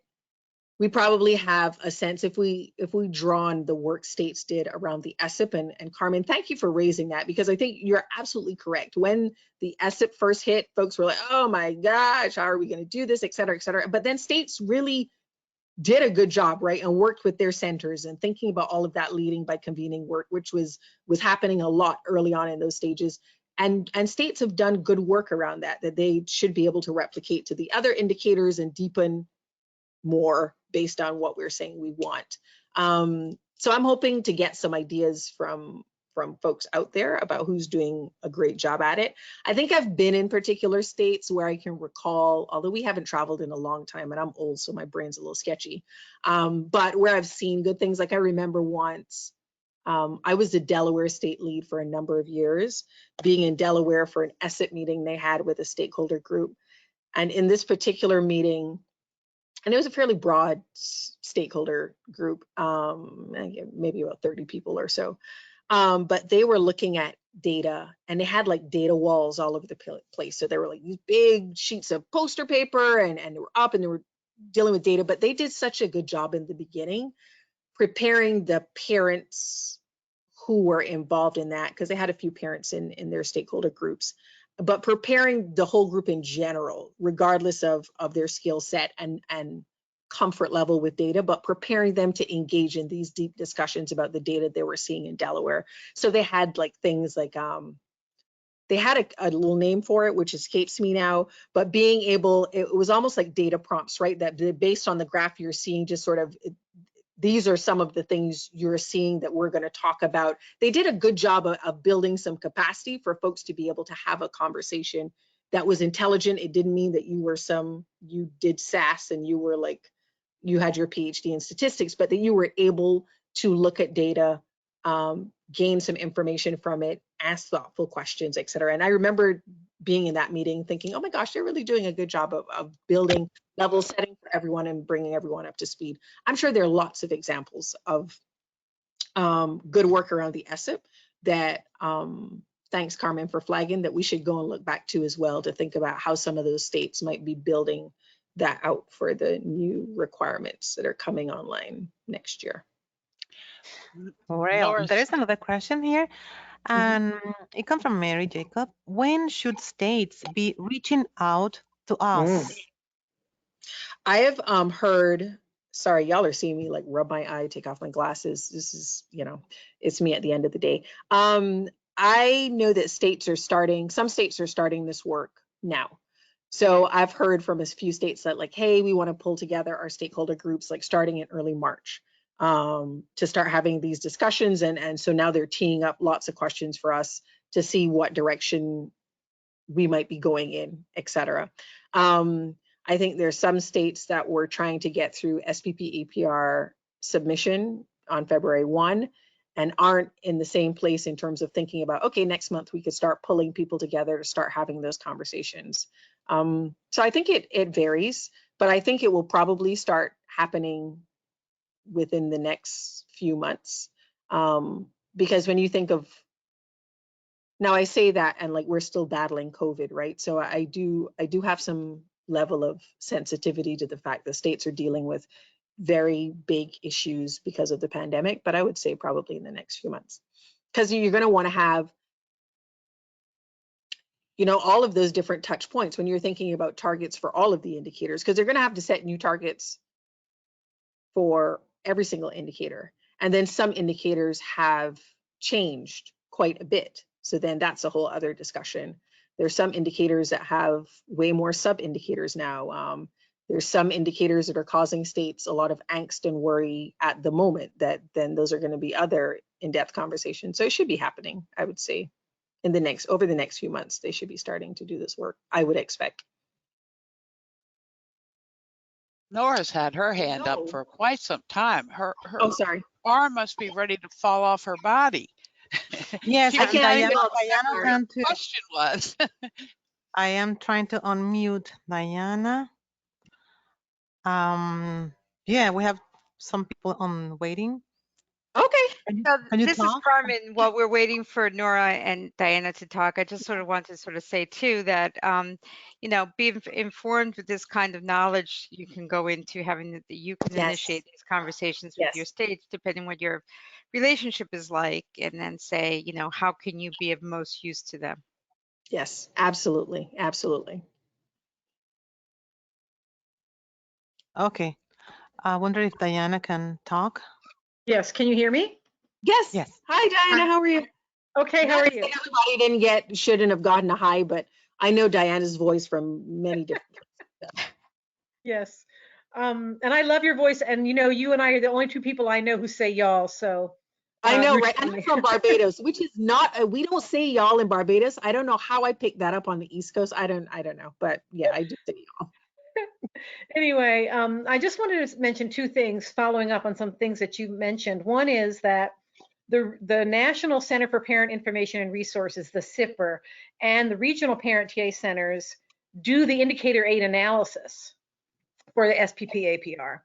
we probably have a sense, if we draw on the work states did around the SSIP, and Carmen, thank you for raising that, because I think you're absolutely correct. When the SSIP first hit, folks were like, oh my gosh, how are we going to do this, et cetera, et cetera. But then states really did a good job, right, and worked with their centers and thinking about all of that leading by convening work, which was happening a lot early on in those stages. And states have done good work around that they should be able to replicate to the other indicators and deepen more based on what we're saying we want. So I'm hoping to get some ideas from folks out there about who's doing a great job at it. I think I've been in particular states where I can recall, although we haven't traveled in a long time and I'm old, so my brain's a little sketchy, but where I've seen good things. Like I remember once, I was the Delaware state lead for a number of years, being in Delaware for an SSIP meeting they had with a stakeholder group. And in this particular meeting, and it was a fairly broad stakeholder group, maybe about 30 people or so. But they were looking at data, and they had like data walls all over the place. So there were like these big sheets of poster paper, and they were up, and there were dealing with data, but they did such a good job in the beginning preparing the parents who were involved in that, because they had a few parents in their stakeholder groups, but preparing the whole group in general, regardless of their skill set and comfort level with data, but preparing them to engage in these deep discussions about the data they were seeing in Delaware. So they had like things like, they had a little name for it, which escapes me now, but being able, it was almost like data prompts, right? That based on the graph you're seeing, just sort of, these are some of the things you're seeing that we're going to talk about. They did a good job of building some capacity for folks to be able to have a conversation that was intelligent. It didn't mean that you did SAS and you were like, you had your PhD in statistics, but that you were able to look at data, gain some information from it, ask thoughtful questions, et cetera. And I remember being in that meeting thinking, oh my gosh, they're really doing a good job of building level setting for everyone and bringing everyone up to speed. I'm sure there are lots of examples of good work around the SSIP that, thanks Carmen for flagging, that we should go and look back to as well to think about how some of those states might be building that out for the new requirements that are coming online next year. Well, there is another question here, and it comes from Mary Jacob. When should states be reaching out to us? I have heard, sorry, y'all are seeing me like rub my eye, take off my glasses. This is, you know, it's me at the end of the day. I know that states are starting, some states are starting this work now. So I've heard from a few states that like, hey, we want to pull together our stakeholder groups like starting in early March to start having these discussions. And so now they're teeing up lots of questions for us to see what direction we might be going in, et cetera. I think there's some states that were trying to get through SPP APR submission on February 1 and aren't in the same place in terms of thinking about, okay, next month we could start pulling people together to start having those conversations. So I think it varies, but I think it will probably start happening within the next few months. Because when you think of, now I say that and like we're still battling COVID, right? So I do have some level of sensitivity to the fact that states are dealing with very big issues because of the pandemic, but I would say probably in the next few months, because you're going to want to have, you know, all of those different touch points when you're thinking about targets for all of the indicators, because they're going to have to set new targets for every single indicator. And then some indicators have changed quite a bit. So then that's a whole other discussion. There's some indicators that have way more sub indicators now. There's some indicators that are causing states a lot of angst and worry at the moment, that then those are going to be other in-depth conversations. So it should be happening, I would say, over the next few months. They should be starting to do this work, I would expect. Nora's had her hand up for quite some time. Her oh, sorry. arm must be ready to fall off her body. Yes, I can't. Diana, question was. I am trying to unmute Diana. Yeah, we have some people on waiting. Okay. Can you This talk? is Carmen. While we're waiting for Nora and Diana to talk, I just sort of want to sort of say too that, you know, being informed with this kind of knowledge, you can go into having that you can initiate these conversations with your states, depending what your relationship is like, and then say, you know, how can you be of most use to them? Yes, absolutely. Absolutely. Okay. I wonder if Diana can talk. Yes, can you hear me? Yes. Yes. Hi, Diana. How are you? Okay, how are you? Everybody shouldn't have gotten a hi, but I know Diana's voice from many different places. Yes. And I love your voice. And you know, you and I are the only two people I know who say y'all. So I know, right? I'm from Barbados, which is not, we don't say y'all in Barbados. I don't know how I picked that up on the East Coast. I don't know, but yeah, I do say y'all. Anyway, I just wanted to mention two things following up on some things that you mentioned. One is that the National Center for Parent Information and Resources, the SIPR, and the regional parent TA centers do the indicator 8 analysis for the SPP APR.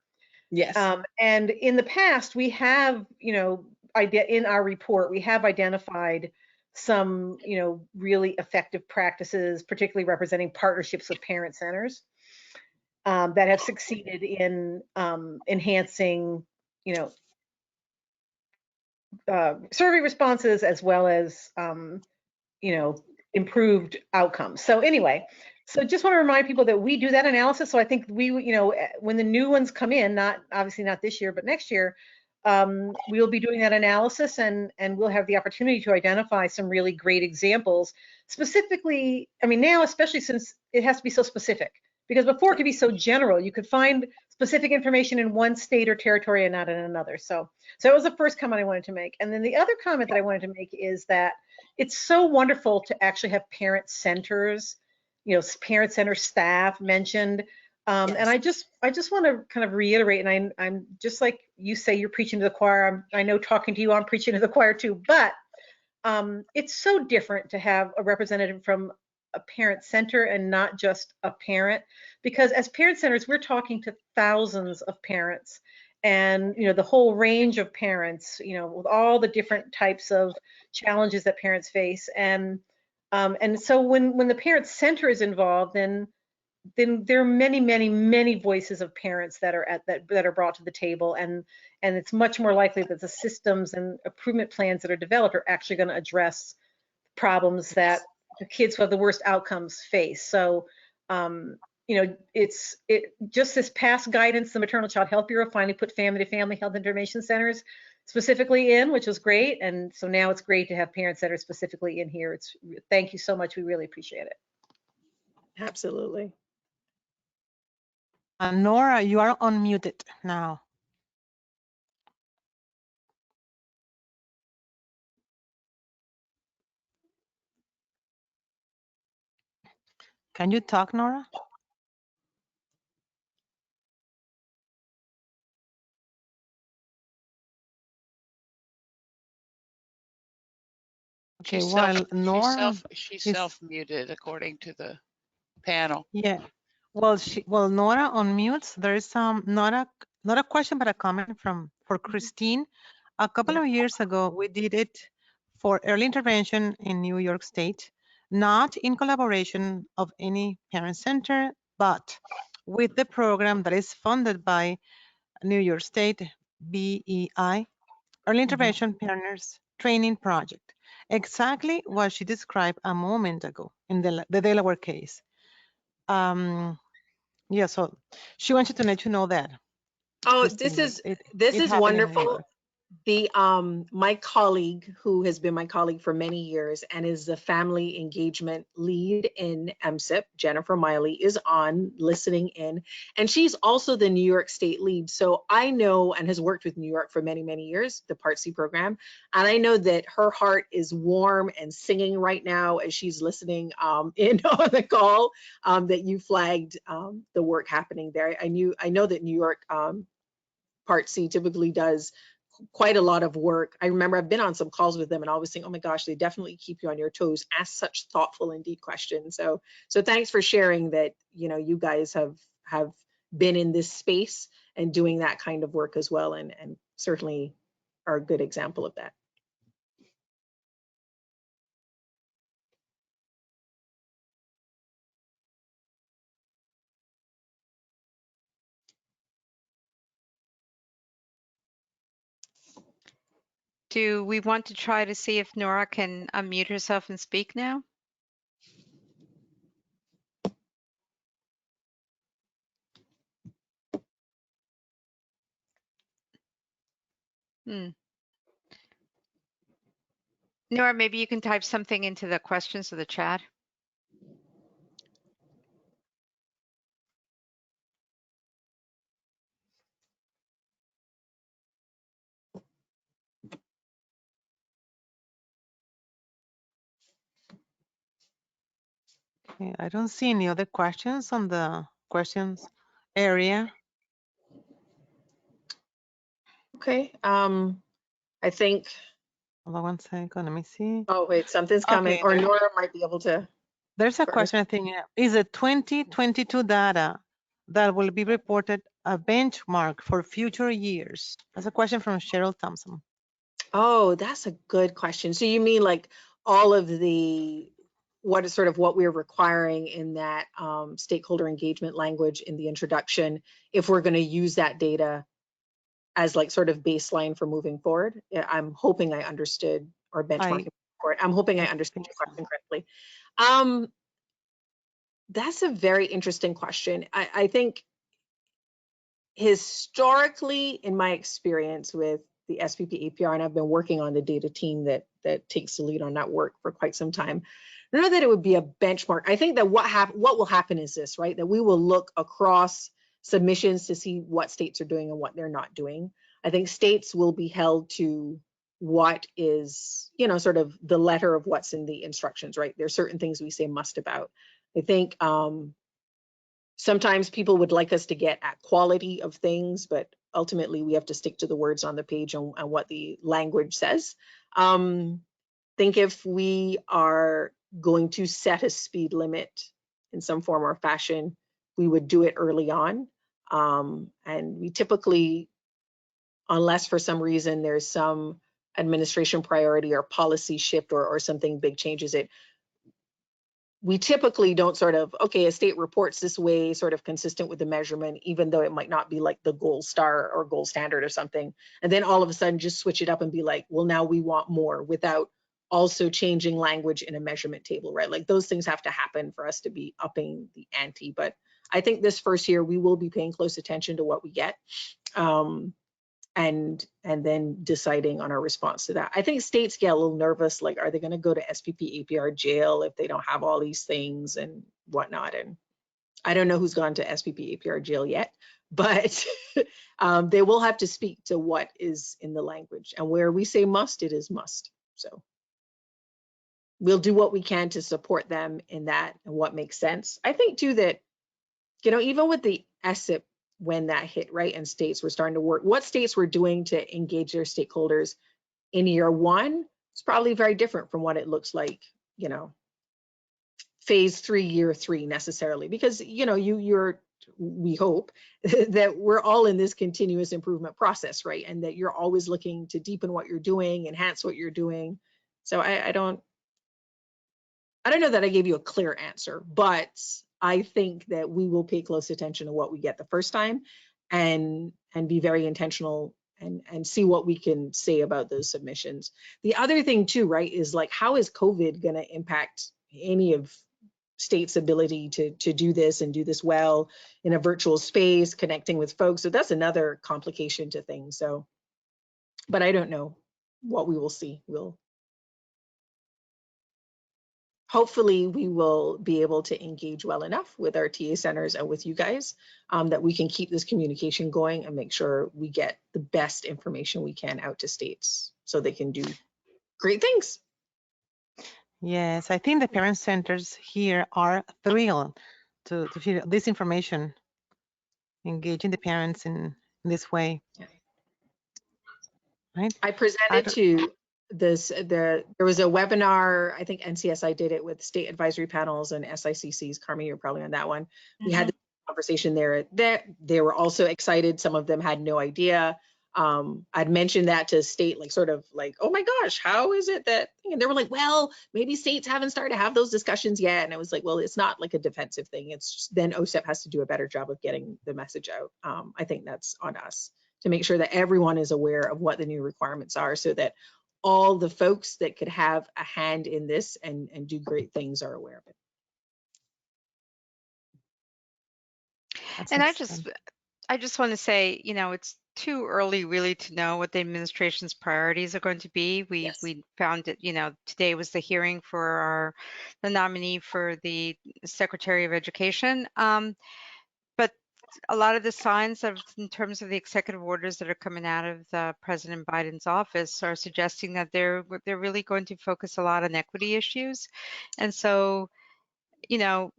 Yes. And in the past, we have, you know, in our report, we have identified some, you know, really effective practices, particularly representing partnerships with parent centers. that have succeeded in enhancing, survey responses as well as, improved outcomes. So anyway, so just want to remind people that we do that analysis. So I think we, when the new ones come in, obviously not this year, but next year, we'll be doing that analysis, and we'll have the opportunity to identify some really great examples. Specifically, I mean, now, especially since it has to be so specific, because before it could be so general. You could find specific information in one state or territory and not in another. So that was the first comment I wanted to make. And then the other comment that I wanted to make is that it's so wonderful to actually have parent centers, parent center staff mentioned. Yes. And I just want to kind of reiterate, and I'm just like you say, you're preaching to the choir. I know talking to you, I'm preaching to the choir too, but it's so different to have a representative from a parent center and not just a parent, because as parent centers, we're talking to thousands of parents, and the whole range of parents, with all the different types of challenges that parents face, and so when the parent center is involved, then there are many voices of parents that are brought to the table, and it's much more likely that the systems and improvement plans that are developed are actually going to address problems that the kids who have the worst outcomes face. So it's just this past guidance, the Maternal Child Health Bureau finally put family-to-family health information centers specifically in, which was great. And so now it's great to have parents that are specifically in here. Thank you so much. We really appreciate it. Absolutely. Nora, you are unmuted now. Can you talk, Nora? Okay, while Nora she's self-muted according to the panel. Yeah. Well, Nora unmutes. There is not a question, but a comment for Christine. A couple of years ago, we did it for early intervention in New York State, not in collaboration of any parent center, but with the program that is funded by New York State BEI, Early Intervention Partners Training Project. Exactly what she described a moment ago in the Delaware case. Yeah, so she wanted to let you know that. Oh, Christine, this is wonderful. The My colleague, who has been my colleague for many years and is the family engagement lead in MSIP, Jennifer Miley, is on listening in, and she's also the New York State lead. So I know, and has worked with New York for many years, the Part C program, and I know that her heart is warm and singing right now as she's listening in on the call that you flagged the work happening there. I know that New York Part C typically does quite a lot of work. I remember I've been on some calls with them and I always think, oh my gosh, they definitely keep you on your toes, ask such thoughtful and deep questions. So thanks for sharing that, you guys have been in this space and doing that kind of work as well, and certainly are a good example of that. Do we want to try to see if Nora can unmute herself and speak now? Nora, maybe you can type something into the questions of the chat. Okay, I don't see any other questions on the questions area. Okay, I think. Hold on one second, let me see. Oh wait, something's coming, Okay, or Nora might be able to. There's a question, I think, is the 2022 data that will be reported a benchmark for future years? That's a question from Cheryl Thompson. Oh, that's a good question. So you mean like all of the what is sort of what we're requiring in that stakeholder engagement language in the introduction, if we're going to use that data as like sort of baseline for moving forward. I'm hoping I understood, or benchmarking for it. I'm hoping I understood your question correctly. That's a very interesting question. I think historically, in my experience with the SPP APR, and I've been working on the data team that takes the lead on that work for quite some time, I don't know that it would be a benchmark. I think that what will happen is this, right? That we will look across submissions to see what states are doing and what they're not doing. I think states will be held to what is, you know, sort of the letter of what's in the instructions, right? There's certain things we say must about. I think sometimes people would like us to get at quality of things, but ultimately we have to stick to the words on the page and what the language says. Think if we are going to set a speed limit in some form or fashion, we would do it early on. And we typically, unless for some reason there's some administration priority or policy shift or something big changes it, we typically don't sort of, okay, a state reports this way, sort of consistent with the measurement, even though it might not be like the gold star or gold standard or something. And then all of a sudden just switch it up and be like, well, now we want more, without also changing language in a measurement table, right? Like those things have to happen for us to be upping the ante. But I think this first year we will be paying close attention to what we get. And then deciding on our response to that. I think states get a little nervous, like, are they going to go to SPP APR jail if they don't have all these things and whatnot? And I don't know who's gone to SPP APR jail yet, but they will have to speak to what is in the language, and where we say must, it is must. So we'll do what we can to support them in that and what makes sense. I think too that, you know, even with the SSIP, when that hit, right, and states were starting to work, what states were doing to engage their stakeholders in year one is probably very different from what it looks like, you know, phase 3, year 3 necessarily, because, you know, we hope that we're all in this continuous improvement process, right, and that you're always looking to deepen what you're doing, enhance what you're doing. So I don't know that I gave you a clear answer, but I think that we will pay close attention to what we get the first time, and be very intentional and see what we can say about those submissions. The other thing too, right, is like, how is COVID going to impact any of states' ability to do this and do this well in a virtual space, connecting with folks? So that's another complication to things. So, but I don't know what we will see. Hopefully we will be able to engage well enough with our TA centers and with you guys that we can keep this communication going and make sure we get the best information we can out to states so they can do great things. Yes, I think the parent centers here are thrilled to hear this information, engaging the parents in this way. Yeah. Right? I presented to this, there was a webinar, I think NCSI did it with state advisory panels and SICCs. Carmen, you're probably on that one. We had this conversation there that they were also excited. Some of them had no idea. I'd mentioned that to state, like, sort of like, oh my gosh, how is it that, and they were like, well, maybe states haven't started to have those discussions yet. And I was like, well, it's not like a defensive thing. It's just, then OSEP has to do a better job of getting the message out. I think that's on us to make sure that everyone is aware of what the new requirements are, so that all the folks that could have a hand in this and do great things are aware of it. That's And excellent. I just want to say, you know, it's too early really to know what the administration's priorities are going to be. We found it, you know, today was the hearing for the nominee for the Secretary of Education. But a lot of the signs in terms of the executive orders that are coming out of President Biden's office are suggesting that they're really going to focus a lot on equity issues. And so, you know,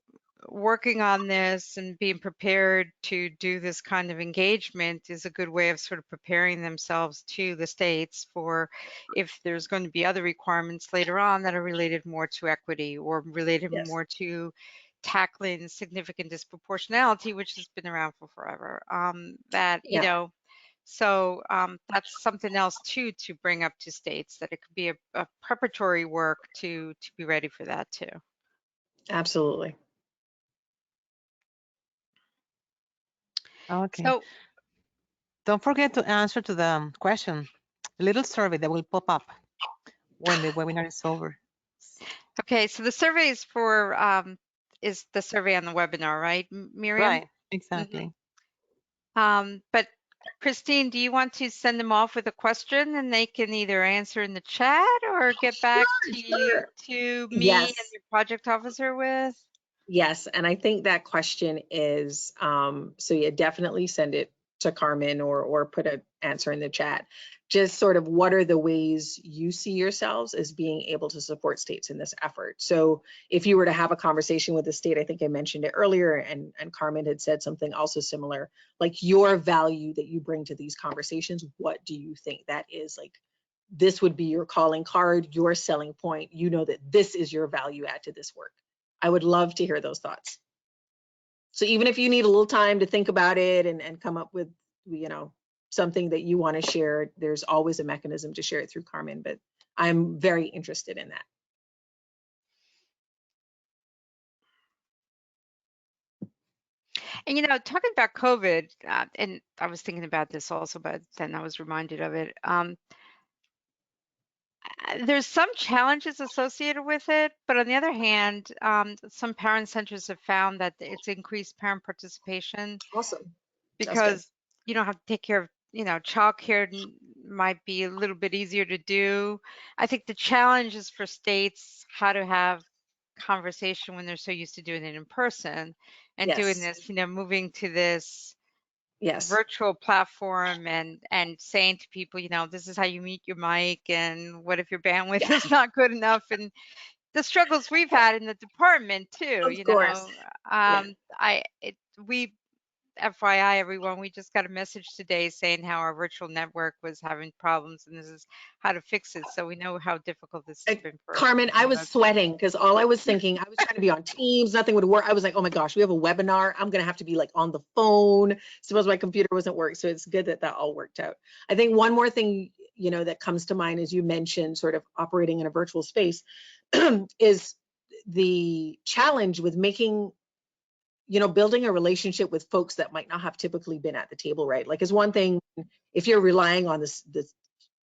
working on this and being prepared to do this kind of engagement is a good way of sort of preparing themselves to the states for if there's going to be other requirements later on that are related more to equity or related more to tackling significant disproportionality, which has been around for forever. You know, so that's something else too to bring up to states, that it could be a preparatory work to be ready for that too. Absolutely. Okay. So, Don't forget to answer to the question, a little survey that will pop up when the webinar is over. okay, so the survey is for, is the survey on the webinar, right, Miriam? Right, exactly. But Christine, do you want to send them off with a question and they can either answer in the chat or get back Sure. to me Yes. and your project officer with? Yes, and I think that question is, so yeah, definitely send it to Carmen or put an answer in the chat. Just sort of what are the ways you see yourselves as being able to support states in this effort? So if you were to have a conversation with the state, I think I mentioned it earlier, and Carmen had said something also similar, like your value that you bring to these conversations, what do you think that is? Like, this would be your calling card, your selling point. You know that this is your value add to this work. I would love to hear those thoughts. So even if you need a little time to think about it and come up with, something that you want to share, there's always a mechanism to share it through Carmen, but I'm very interested in that. And talking about COVID, and I was thinking about this also, but then I was reminded of it. There's some challenges associated with it, but on the other hand, some parent centers have found that it's increased parent participation Awesome. because you don't have to take care of, childcare might be a little bit easier to do. I think the challenge is for states how to have conversation when they're so used to doing it in person and doing Yes. this, moving to this Yes. virtual platform and saying to people, this is how you mute your mic, and what if your bandwidth is not good enough, and the struggles we've had in the department too. Of course. Yeah. We FYI, everyone, we just got a message today saying how our virtual network was having problems, and this is how to fix it. So we know how difficult this has been for Carmen, I was sweating because all I was thinking, I was trying to be on Teams, nothing would work. I was like, oh my gosh, we have a webinar. I'm going to have to be like on the phone. Suppose my computer wasn't working. So it's good that that all worked out. I think one more thing, that comes to mind as you mentioned, sort of operating in a virtual space is the challenge with making, building a relationship with folks that might not have typically been at the table, right? Like, is one thing if you're relying on the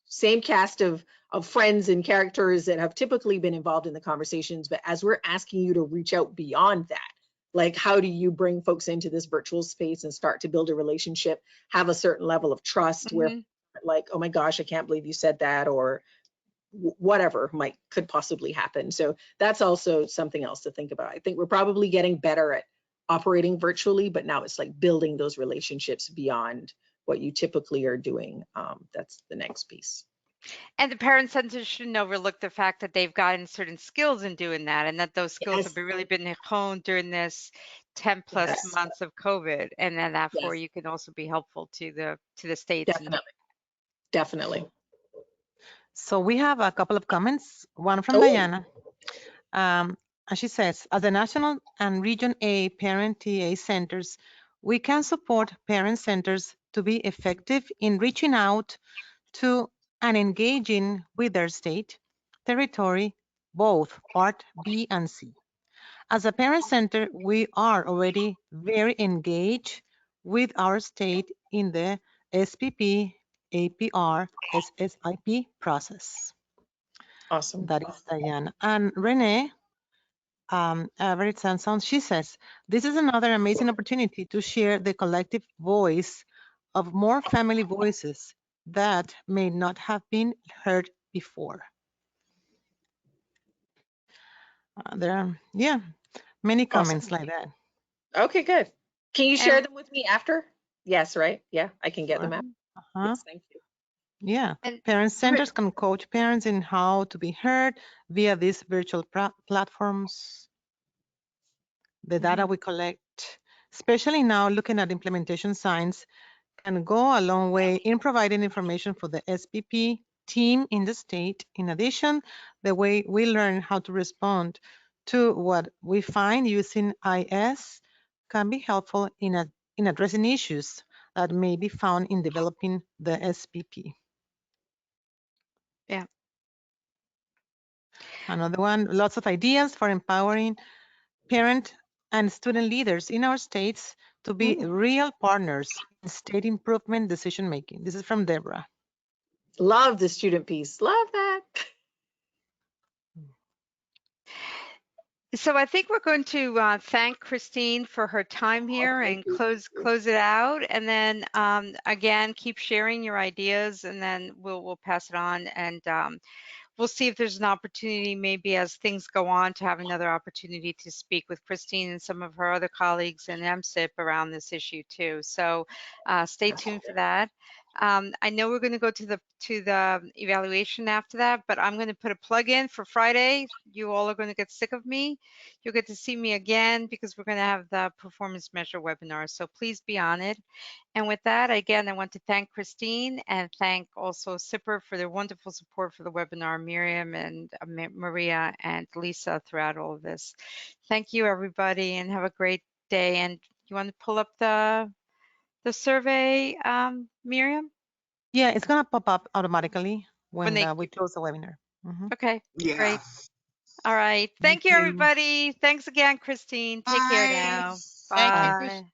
same cast of friends and characters that have typically been involved in the conversations, but as we're asking you to reach out beyond that, like, how do you bring folks into this virtual space and start to build a relationship, have a certain level of trust where like, oh my gosh, I can't believe you said that, or whatever could possibly happen. So that's also something else to think about. I think we're probably getting better at operating virtually, but now it's like building those relationships beyond what you typically are doing. That's the next piece. And the parent centers shouldn't overlook the fact that they've gotten certain skills in doing that, and that those skills have really been honed during this 10 plus months of COVID, and then therefore you can also be helpful to the states. Definitely. So we have a couple of comments, one from Diana. And she says, as the National and Region A Parent TA Centers, we can support parent centers to be effective in reaching out to and engaging with their state, territory, both Part B and C. As a parent center, we are already very engaged with our state in the SPP, APR, SSIP process. Awesome. That is Diana. And Renee, Everett Sanson, she says, this is another amazing opportunity to share the collective voice of more family voices that may not have been heard before. There are, many comments like that. Okay, good. Can you share them with me after? Yes, right? Yeah, I can get them out. Yes, thank you. Yeah, parent centers can coach parents in how to be heard via these virtual platforms. The data we collect, especially now looking at implementation signs, can go a long way in providing information for the SPP team in the state. In addition, the way we learn how to respond to what we find using IS can be helpful in addressing issues that may be found in developing the SPP. Yeah. Another one, lots of ideas for empowering parent and student leaders in our states to be real partners in state improvement decision making. This is from Deborah. Love the student piece. Love that. So I think we're going to thank Christine for her time here and close it out. And then again, keep sharing your ideas, and then we'll pass it on, and we'll see if there's an opportunity, maybe as things go on, to have another opportunity to speak with Christine and some of her other colleagues in MSIP around this issue too. So stay tuned for that. I know we're going to go to the evaluation after that, but I'm going to put a plug in for Friday. You all are going to get sick of me. You'll get to see me again because we're going to have the performance measure webinar. So please be on it. And with that, again, I want to thank Christine and thank also SIPR for their wonderful support for the webinar, Miriam and Maria and Lisa throughout all of this. Thank you, everybody, and have a great day. And you want to pull up the survey, Miriam? Yeah, it's going to pop up automatically when they we close the webinar. Okay, Yeah. great. All right. Thank you, everybody. Thanks again, Christine. Take care Bye. now. Thank you, Bye. Christine.